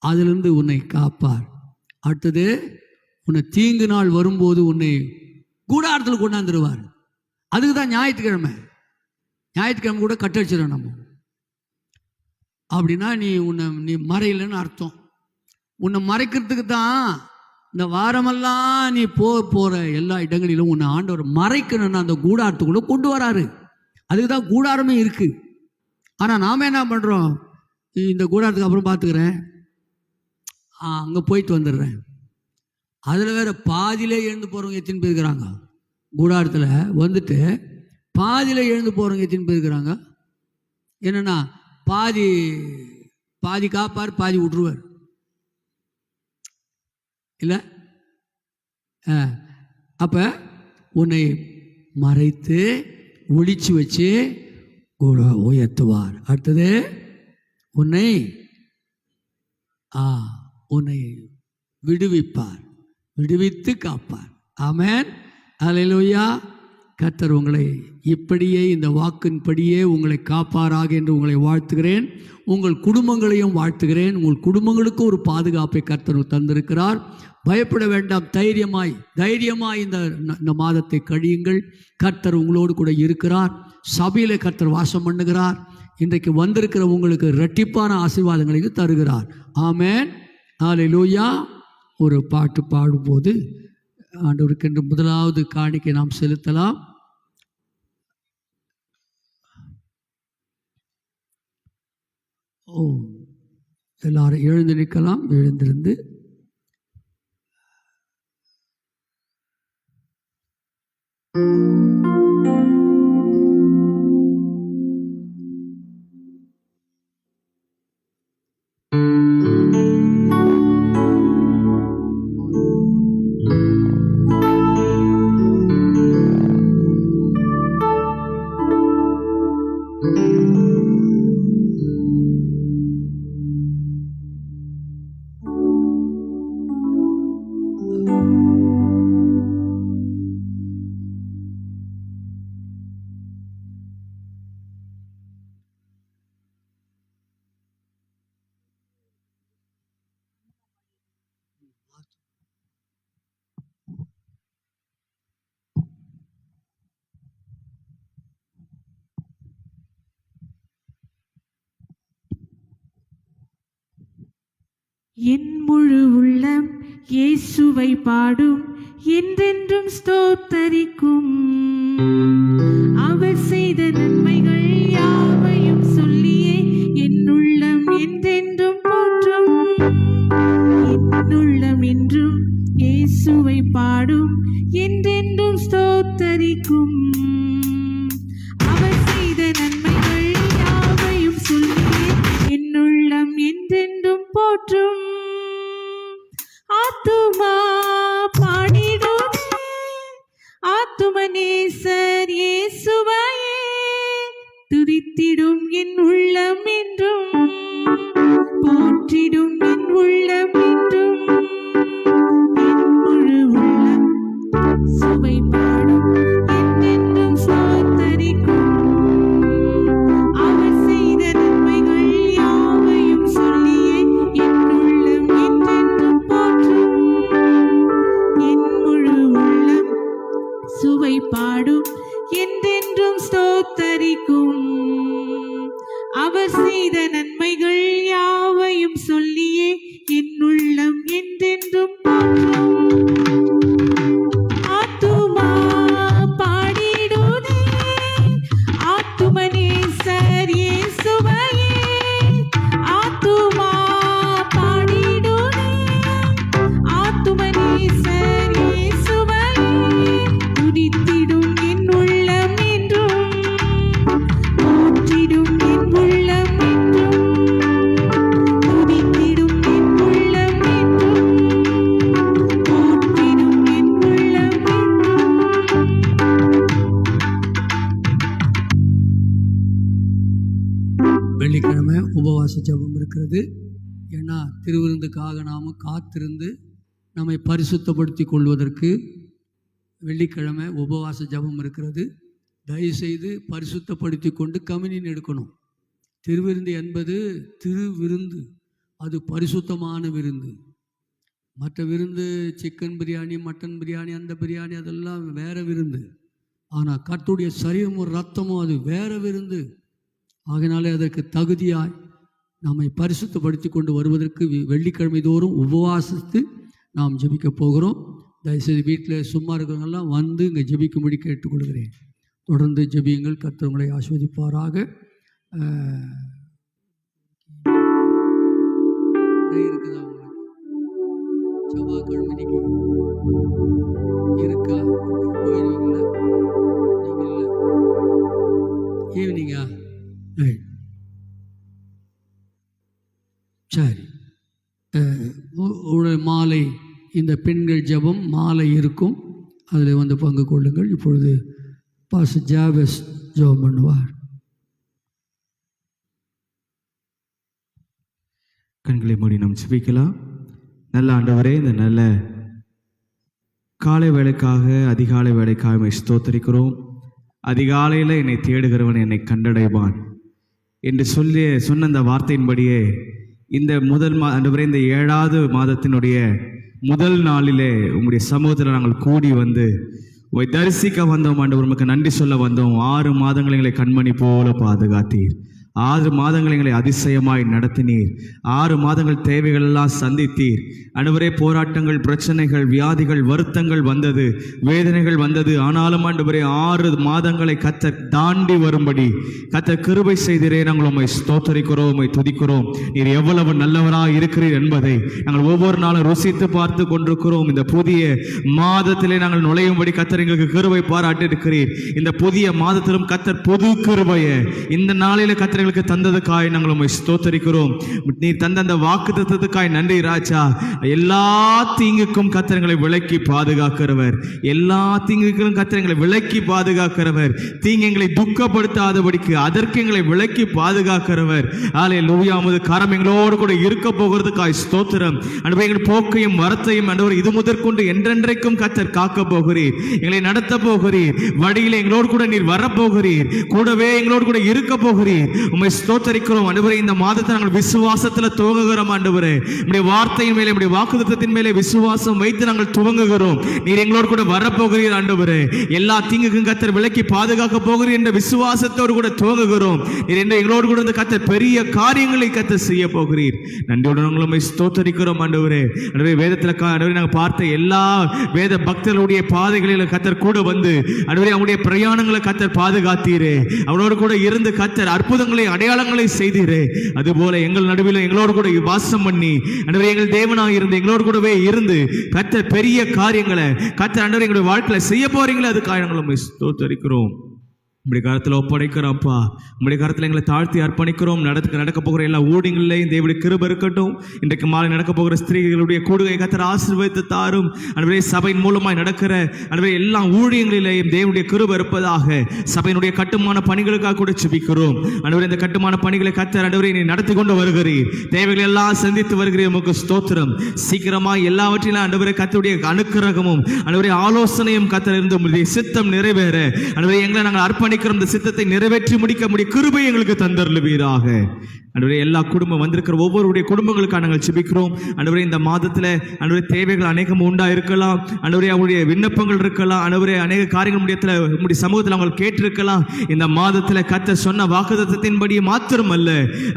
அதிலிருந்து உன்னை காப்பார். அடுத்தது, உன்னை தீங்கு நாள் வரும்போது உன்னை கூடாரத்தில் கொண்டாந்துருவார். அதுக்கு தான் ஞாயிற்றுக்கிழமை கூட கட்டடிச்சிடும் நம்ம. அப்படின்னா நீ மறையிலன்னு அர்த்தம். உன்னை மறைக்கிறதுக்கு தான் இந்த வாரமெல்லாம் நீ போகிற எல்லா இடங்களிலும் உன்னை ஆண்டவர் மறைக்கணும்னு அந்த கூடாரத்துக்குள்ளே கொண்டு வராரு. அதுக்கு தான் கூடாரமே இருக்குது. ஆனால் நாம் என்ன பண்ணுறோம், இந்த கூடாரத்துக்கு அப்புறம் பார்த்துக்கிறேன், அங்கே போயிட்டு வந்துடுறேன். அதில் வேறு பாதியிலே எழுந்து போகிறவங்க எத்தனை பேர் இருக்கிறாங்க. கூடாரத்தில் வந்துட்டு பாதியில் எழுந்து போகிறவங்க எத்தனை பேர் இருக்கிறாங்க. என்னென்னா பாதி காப்பார், பாதி விட்டுருவார் இல்லை. அப்போ உன்னை மறைத்து ஒளிச்சு வச்சு கூட உயர்த்துவார். அடுத்தது, உன்னை விடுவிப்பார், விடுவித்து காப்பார். ஆமென், அல்லேலூயா. கர்த்தர் உங்களை இப்படியே இந்த வாக்கின்படியே உங்களை காப்பாராக என்று உங்களை வாழ்த்துகிறேன். உங்கள் குடும்பங்களையும் வாழ்த்துகிறேன். உங்கள் குடும்பங்களுக்கு ஒரு பாதுகாப்பை கர்த்தர் தந்திருக்கிறார். பயப்பட வேண்டாம், தைரியமாய் இந்த மாதத்தை கழியுங்கள். கர்த்தர் உங்களோடு கூட இருக்கிறார். சபையில் கர்த்தர் வாசம் பண்ணுகிறார். இன்றைக்கு வந்திருக்கிற உங்களுக்கு இரட்டிப்பான ஆசீர்வாதங்களை தருகிறார். ஆமென், அல்லேலூயா. ஒரு பாட்டு பாடும்போது ஆண்டவருக்கு என்று முதலாவது காணிக்கை நாம் செலுத்தலாம். எல்லாரும் எழுந்து நிற்கலாம். எழுந்திருந்து
என் முழு உள்ளம் இயேசுவை பாடும், என்றென்றும் ஸ்தோத்தரிக்கும். அவர் செய்த நன்மைகள் யாவையும் சொல்லியே என் உள்ளம் என்றென்றும் போற்றும். என் உள்ளம் என்றும் இயேசுவை பாடும், என்றென்றும் ஸ்தோத்தரிக்கும். துதித்திடும் என் உள்ளம் என்றும், போற்றிடும் என் உள்ளம் என்றும், என் முழு உள்ளம் சுவை பாடும் என்றென்றும் ஸ்தோத்தரிக்கும். அவர் செய்த நன்மைகள் யாவையும் சொல்லியே என் உள்ளம் என்றென்றும் போற்றும். என் முழு உள்ளம் சுவை பாடும் என்றென்றும் ஸ்தோத்தரிக்கும். அவர் செய்த நன்மைகள் யாவையும் சொல்லியே என் உள்ளம் என்றென்றும் போற்றும். ஆத்துமா பாடிடுதே ஆத்துமனேசர் இயேசுவையே. ஆத்துமா பாடிடுதே ஆத்துமனேசர் இயேசுவையே. துதித்திடும் என் உள்ளம் என்றும், போற்றிடும் என் உள்ளம் என்றும், துதித்திடும் என் உள்ளம் என்றும், போற்றிடும் என் உள்ளம் என்றும்.
வெள்ளிக்கிழமை உபவாச ஜெபம் இருக்கிறது. ஏன்னா திருவிருந்துக்காக நாம் காத்திருந்து நம்மை பரிசுத்தப்படுத்தி கொள்வதற்கு வெள்ளிக்கிழமை உபவாச ஜெபம் இருக்கிறது. தயவுசெய்து பரிசுத்தப்படுத்தி கொண்டு கம்யூனியன் எடுக்கணும். திருவிருந்து என்பது திருவிருந்து, அது பரிசுத்தமான விருந்து. மற்ற விருந்து சிக்கன் பிரியாணி, மட்டன் பிரியாணி, அந்த பிரியாணி அதெல்லாம் வேற விருந்து. ஆனால் கர்த்தருடைய சரீரமும் ரத்தமும் அது வேற விருந்து. ஆகையினாலே அதற்கு தகுதியாய் நம்மை பரிசுத்தப்படுத்தி கொண்டு வருவதற்கு வெள்ளிக்கிழமை தோறும் உபவாசித்து நாம் ஜெபிக்க போகிறோம். தயவுசெய்து வீட்டில் சும்மா இருக்கிறவங்கெல்லாம் வந்து இங்கே ஜெபிக்கும்படி கேட்டுக்கொள்கிறேன். தொடர்ந்து ஜெபியுங்கள். கர்த்தர் உங்களை ஆசீர்வதிப்பாராக. இருக்குதா உங்களுக்கு செவ்வாய்க்கிழமை இன்னைக்கு இருக்கா? போயிடுவீங்களா? நீங்கள் இல்லை ஈவினிங்கா? சரி. மாலை இந்த பெண்கள் ஜெபம் மாலை இருக்கும், அதில் வந்து பங்கு கொள்ளுங்கள். இப்பொழுது பாஸ்டர் ஜாபஸ் ஜெபம் பண்ணுவார்.
கண்களை மூடி நாம் ஜெபிக்கலாம். நல்ல ஆண்டவரே, இந்த நல்ல காலை வேளைக்காக அதிகாலை வேளைக்காக ஸ்தோத்திரிக்கிறோம். அதிகாலையில் என்னை தேடுகிறவன் என்னை கண்டடைவான் என்று சொன்ன அந்த வார்த்தையின்படியே இந்த ஆண்டவரே, இந்த 7வது மாதத்தினுடைய முதல் நாளிலே உங்களுடைய சமூகத்தில் நாங்கள் கூடி வந்து உங்களை தரிசிக்க வந்தோம். ஆண்டவர், உமக்கு நன்றி சொல்ல வந்தோம். 6 மாதங்கள் எங்களை கண்மணி போல பாதுகாத்தீர். 6 மாதங்கள் எங்களை அதிசயமாய் நடத்தினீர். 6 மாதங்கள் தேவைகள் எல்லாம் சந்தித்தீர். ஆண்டவரே, போராட்டங்கள், பிரச்சனைகள், வியாதிகள், வருத்தங்கள் வந்தது, வேதனைகள் வந்தது. ஆனாலும் ஆண்டவரே, 6 மாதங்களை கர்த்தர் தாண்டி வரும்படி கர்த்தர் கிருபை செய்தீரே. நாங்கள் உம்மை ஸ்தோத்தரிக்கிறோம், உம்மை துதிக்கிறோம். நீர் எவ்வளவு நல்லவராக இருக்கிறீர் என்பதை நாங்கள் ஒவ்வொரு நாளும் ருசித்து பார்த்து கொண்டிருக்கிறோம். இந்த புதிய மாதத்திலே நாங்கள் நுழையும்படி கர்த்தர் எங்களுக்கு கிருபை பாராட்டி இருக்கிறீர். இந்த புதிய மாதத்திலும் கர்த்தர் புது கிருபையை இந்த நாளிலே கர்த்தர் தந்ததுக்காய் நாங்கள் உம்மை ஸ்தோத்தரிக்கிறோம். நீர் தந்த அந்த வாக்குத்தத்தத்துக்காய் நன்றி ராஜா. எல்லா தீங்குக்கும் கர்த்தர்களை விலக்கி பாதுகாக்கிறவர், எல்லா தீங்குக்கும் கர்த்தர்களை விலக்கி பாதுகாக்கிறவர். தீங்கு எங்களை துக்கப்படுத்தாதபடிக்கு அதற்கு எங்களை விலக்கி பாதுகாக்கிறவர். அல்லேலூயா. உமது கரம் எங்களோடு கூட இருக்க போகிறதுக்காய் ஸ்தோத்திரம். ஆண்டவரே, எங்கள் போக்கையும் வரத்தையும் ஆண்டவரே இது முதற்கொண்டு என்றென்றைக்கும் கர்த்தர் காக்க போகிறீர். எங்களை நடத்த போகிறீர். வழியில் எங்களோடு கூட நீர் வரப்போகிறீர். கூடவே எங்களோடு கூட இருக்க போகிறீர். உம்மை ஸ்தோத்தரிக்கிறோம் ஆண்டவரே. இந்த மாதத்தை நாங்கள் விசுவாசத்தில் துவங்குகிறோம் ஆண்டவரே. உம்முடைய வார்த்தையின் மேலே, உம்முடைய வாக்குத்தத்தத்தின் மேலே விசுவாசம் வைத்து நாங்கள் துவங்குகிறோம். நீர் எங்களோடு கூட வரப்போகிறீர் ஆண்டவரே. எல்லா தீங்குக்கும் கர்த்தர் விலக்கி பாதுகாக்க போகிறீர் என்ற விசுவாசத்தோடு கூட துவங்குகிறோம். நீர் எங்களோடு கூட கர்த்தர் பெரிய காரியங்களை கர்த்தர் செய்ய போகிறீர். நன்றியுடன் உம்மை ஸ்தோத்தரிக்கிறோம் ஆண்டவரே. ஆண்டவரே, வேதத்தில் ஆண்டவரே நாங்கள் பார்த்த எல்லா வேத பக்தர்களுடைய பாதைகளில் கர்த்தர் கூட வந்து ஆண்டவரே அவங்களுடைய பிரயாணங்களை கர்த்தர் பாதுகாத்தீரே. அவனோடு கூட இருந்து கர்த்தர் அற்புதங்களை அடையாளங்களை செய்தீரே. அதுபோல எங்கள் நடுவில் எங்களோடு கூட வாசம் பண்ணி ஆண்டவரே எங்கள் தேவனாக இருந்து எங்களோடு கூடவே இருந்து கர்த்தர் பெரிய காரியங்களை கர்த்தர் ஆண்டவரே எங்களுடைய வாழ்க்கையில செய்ய போறீங்களே. அதுக்காக நாங்கள் உம்மை ஸ்தோத்திரிக்கிறோம். உங்களுடைய கருத்தில் ஒப்படைக்கிறோம்ப்பா. உங்களுடைய கருத்தில் எங்களை தாழ்த்தி அர்ப்பணிக்கிறோம். நடக்க போகிற எல்லா ஊழியங்களிலேயும் தேவனுடைய கிருபை இருக்கட்டும். இன்றைக்கு மாலை நடக்க போகிற ஸ்திரீகளுடைய கூடுகை கர்த்தர் ஆசீர்வதித்து தாரும். அன்றைய சபையின் மூலமாய் நடக்கிற அன்றைய எல்லா ஊழியங்களிலேயும் தேவனுடைய கிருபை இருப்பதாக. சபையினுடைய கட்டுமான பணிகளுக்காக கூட ஜெபிக்கிறோம். அன்றைய இந்த கட்டுமான பணிகளை கர்த்தர் அன்றைய நீ நடத்தி கொண்டு வருகிறீர். தேவைகளை எல்லாம் சந்தித்து வருகிறீர். உமக்கு ஸ்தோத்திரம். சீக்கிரமாய் எல்லாவற்றிலும் அன்றைய கர்த்தருடைய அனுக்கிரகமும் அன்றைய ஆலோசனையும் கர்த்தர் இருந்து உம்முடைய சித்தம் நிறைவேற அன்றைய எங்களை நாங்கள் அர்ப்பணிக்கிறோம். இந்த சித்தத்தை நிறைவேற்றி முடிக்க முடிய கிருபை எங்களுக்கு தந்தருளுவீராக. ஆண்டவரே, எல்லா குடும்பம் வந்திருக்கிற ஒவ்வொருடைய குடும்பங்களுக்காக நாங்கள் ஜெபிக்கிறோம். ஆண்டவரே, இந்த மாதத்தில் ஆண்டவரே தேவைகள் அநேகம் உண்டா இருக்கலாம். ஆண்டவரே, அவருடைய விண்ணப்பங்கள் இருக்கலாம். ஆண்டவரே, அநேக காரியங்கள் உங்களுடைய சமூகத்தில் அவங்க கேட்டிருக்கலாம். இந்த மாதத்தில் கர்த்தர் சொன்ன வாக்குத்தத்தத்தின்படி மாத்திரமல்ல,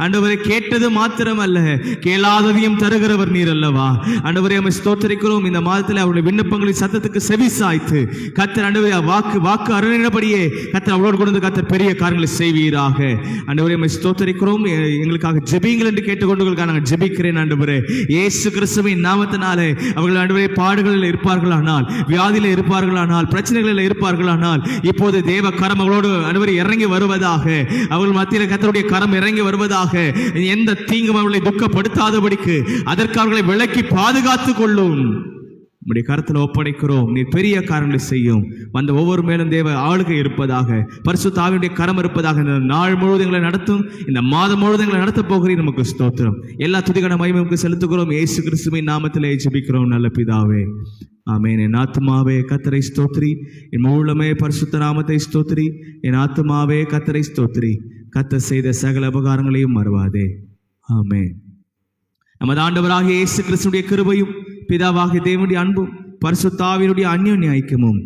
ஆண்டவரே கேட்டது மாத்திரமல்ல, கேளாததையும் தருகிறவர் நீர் அல்லவா. ஆண்டவரே, நம்ம ஸ்தோத்திரிக்கிறோம். இந்த மாதத்தில் அவருடைய விண்ணப்பங்களின் சத்தத்துக்கு செவி சாய்த்து கர்த்தர் ஆண்டவரே வாக்கு அருளினபடியே கர்த்தர் அவரோடு கொண்டு கர்த்தர் பெரிய காரியங்களை செய்வீராக. ஆண்டவரே, நம்ம ஸ்தோத்திரிக்கிறோம். எங்களுக்காக ஜெபிங்கள் என்று கேட்டுக்கொண்டு நாங்கள் ஜெபிக்கிறேன். ஆண்டவரே, இயேசு கிறிஸ்துவின் நாமத்தினாலே அவர்கள் ஆண்டவரே பாடுகளில் இருப்பார்களானால், வியாதியில் இருப்பார்களானால், பிரச்சனைகளில் இருப்பார்களானால், இப்போது தேவ கரம் அவர்களோடு ஆண்டவரே இறங்கி வருவதாக. அவர்கள் மத்தியில் கர்த்தருடைய கரம் இறங்கி வருவதாக. எந்த தீங்கும் அவர்களை துக்கப்படுத்தாதபடிக்கு அதற்கு அவர்களை விலக்கி பாதுகாத்துக் கொள்ளும். உம்முடைய கருத்தில் ஒப்படைக்கிறோம். நீர் பெரிய காரியங்களை செய்யும். வந்த ஒவ்வொரு மேலும் தேவ ஆளுகை இருப்பதாக. பரிசுத்த ஆவியுடைய கரம் இருப்பதாக. இந்த நாள் முழுவதும் எங்களை நடத்தும். இந்த மாதம் முழுவதும் எங்களை நடத்தப் போகிறீர். நமக்கு ஸ்தோத்திரம். எல்லா துதிக்கான மகிமைக்கு செலுத்துகிறோம். இயேசு கிறிஸ்துவின் நாமத்திலே ஜெபிக்கிறோம் நல்ல பிதாவே, ஆமென். என் ஆத்துமாவே கர்த்தரை ஸ்தோத்திரி, என் முழுமே பரிசுத்த நாமத்தை ஸ்தோத்திரி. என் ஆத்துமாவே கர்த்தரை ஸ்தோத்திரி, கர்த்தர் செய்த சகல உபகாரங்களையும் மறவாதே. ஆமென். நமது ஆண்டவராகிய இயேசு கிறிஸ்துவின் கிருபையும் பிதாவாகிய தேவனுடைய அன்பும் பரிசுத்த ஆவியினுடைய அந்யோன்ய ஐக்கியமும்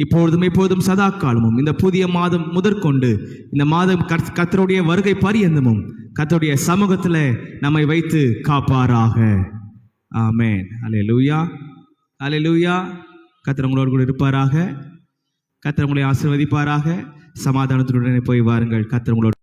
இப்பொழுதும் எப்போதும் சதா காலமும் இந்த புதிய மாதம் முதற்கொண்டு இந்த மாதம் கர்த்தருடைய வருகை பரியந்தமும் கர்த்தருடைய சமூகத்தில் நம்மை வைத்து காப்பாராக. ஆமென். அல்லேலூயா, அல்லேலூயா. கர்த்தர் உங்களோடு கூட இருப்பாராக. கர்த்தர் உங்களை ஆசீர்வதிப்பாராக. சமாதானத்துடனே போய் வாருங்கள். கர்த்தர் உங்களோடு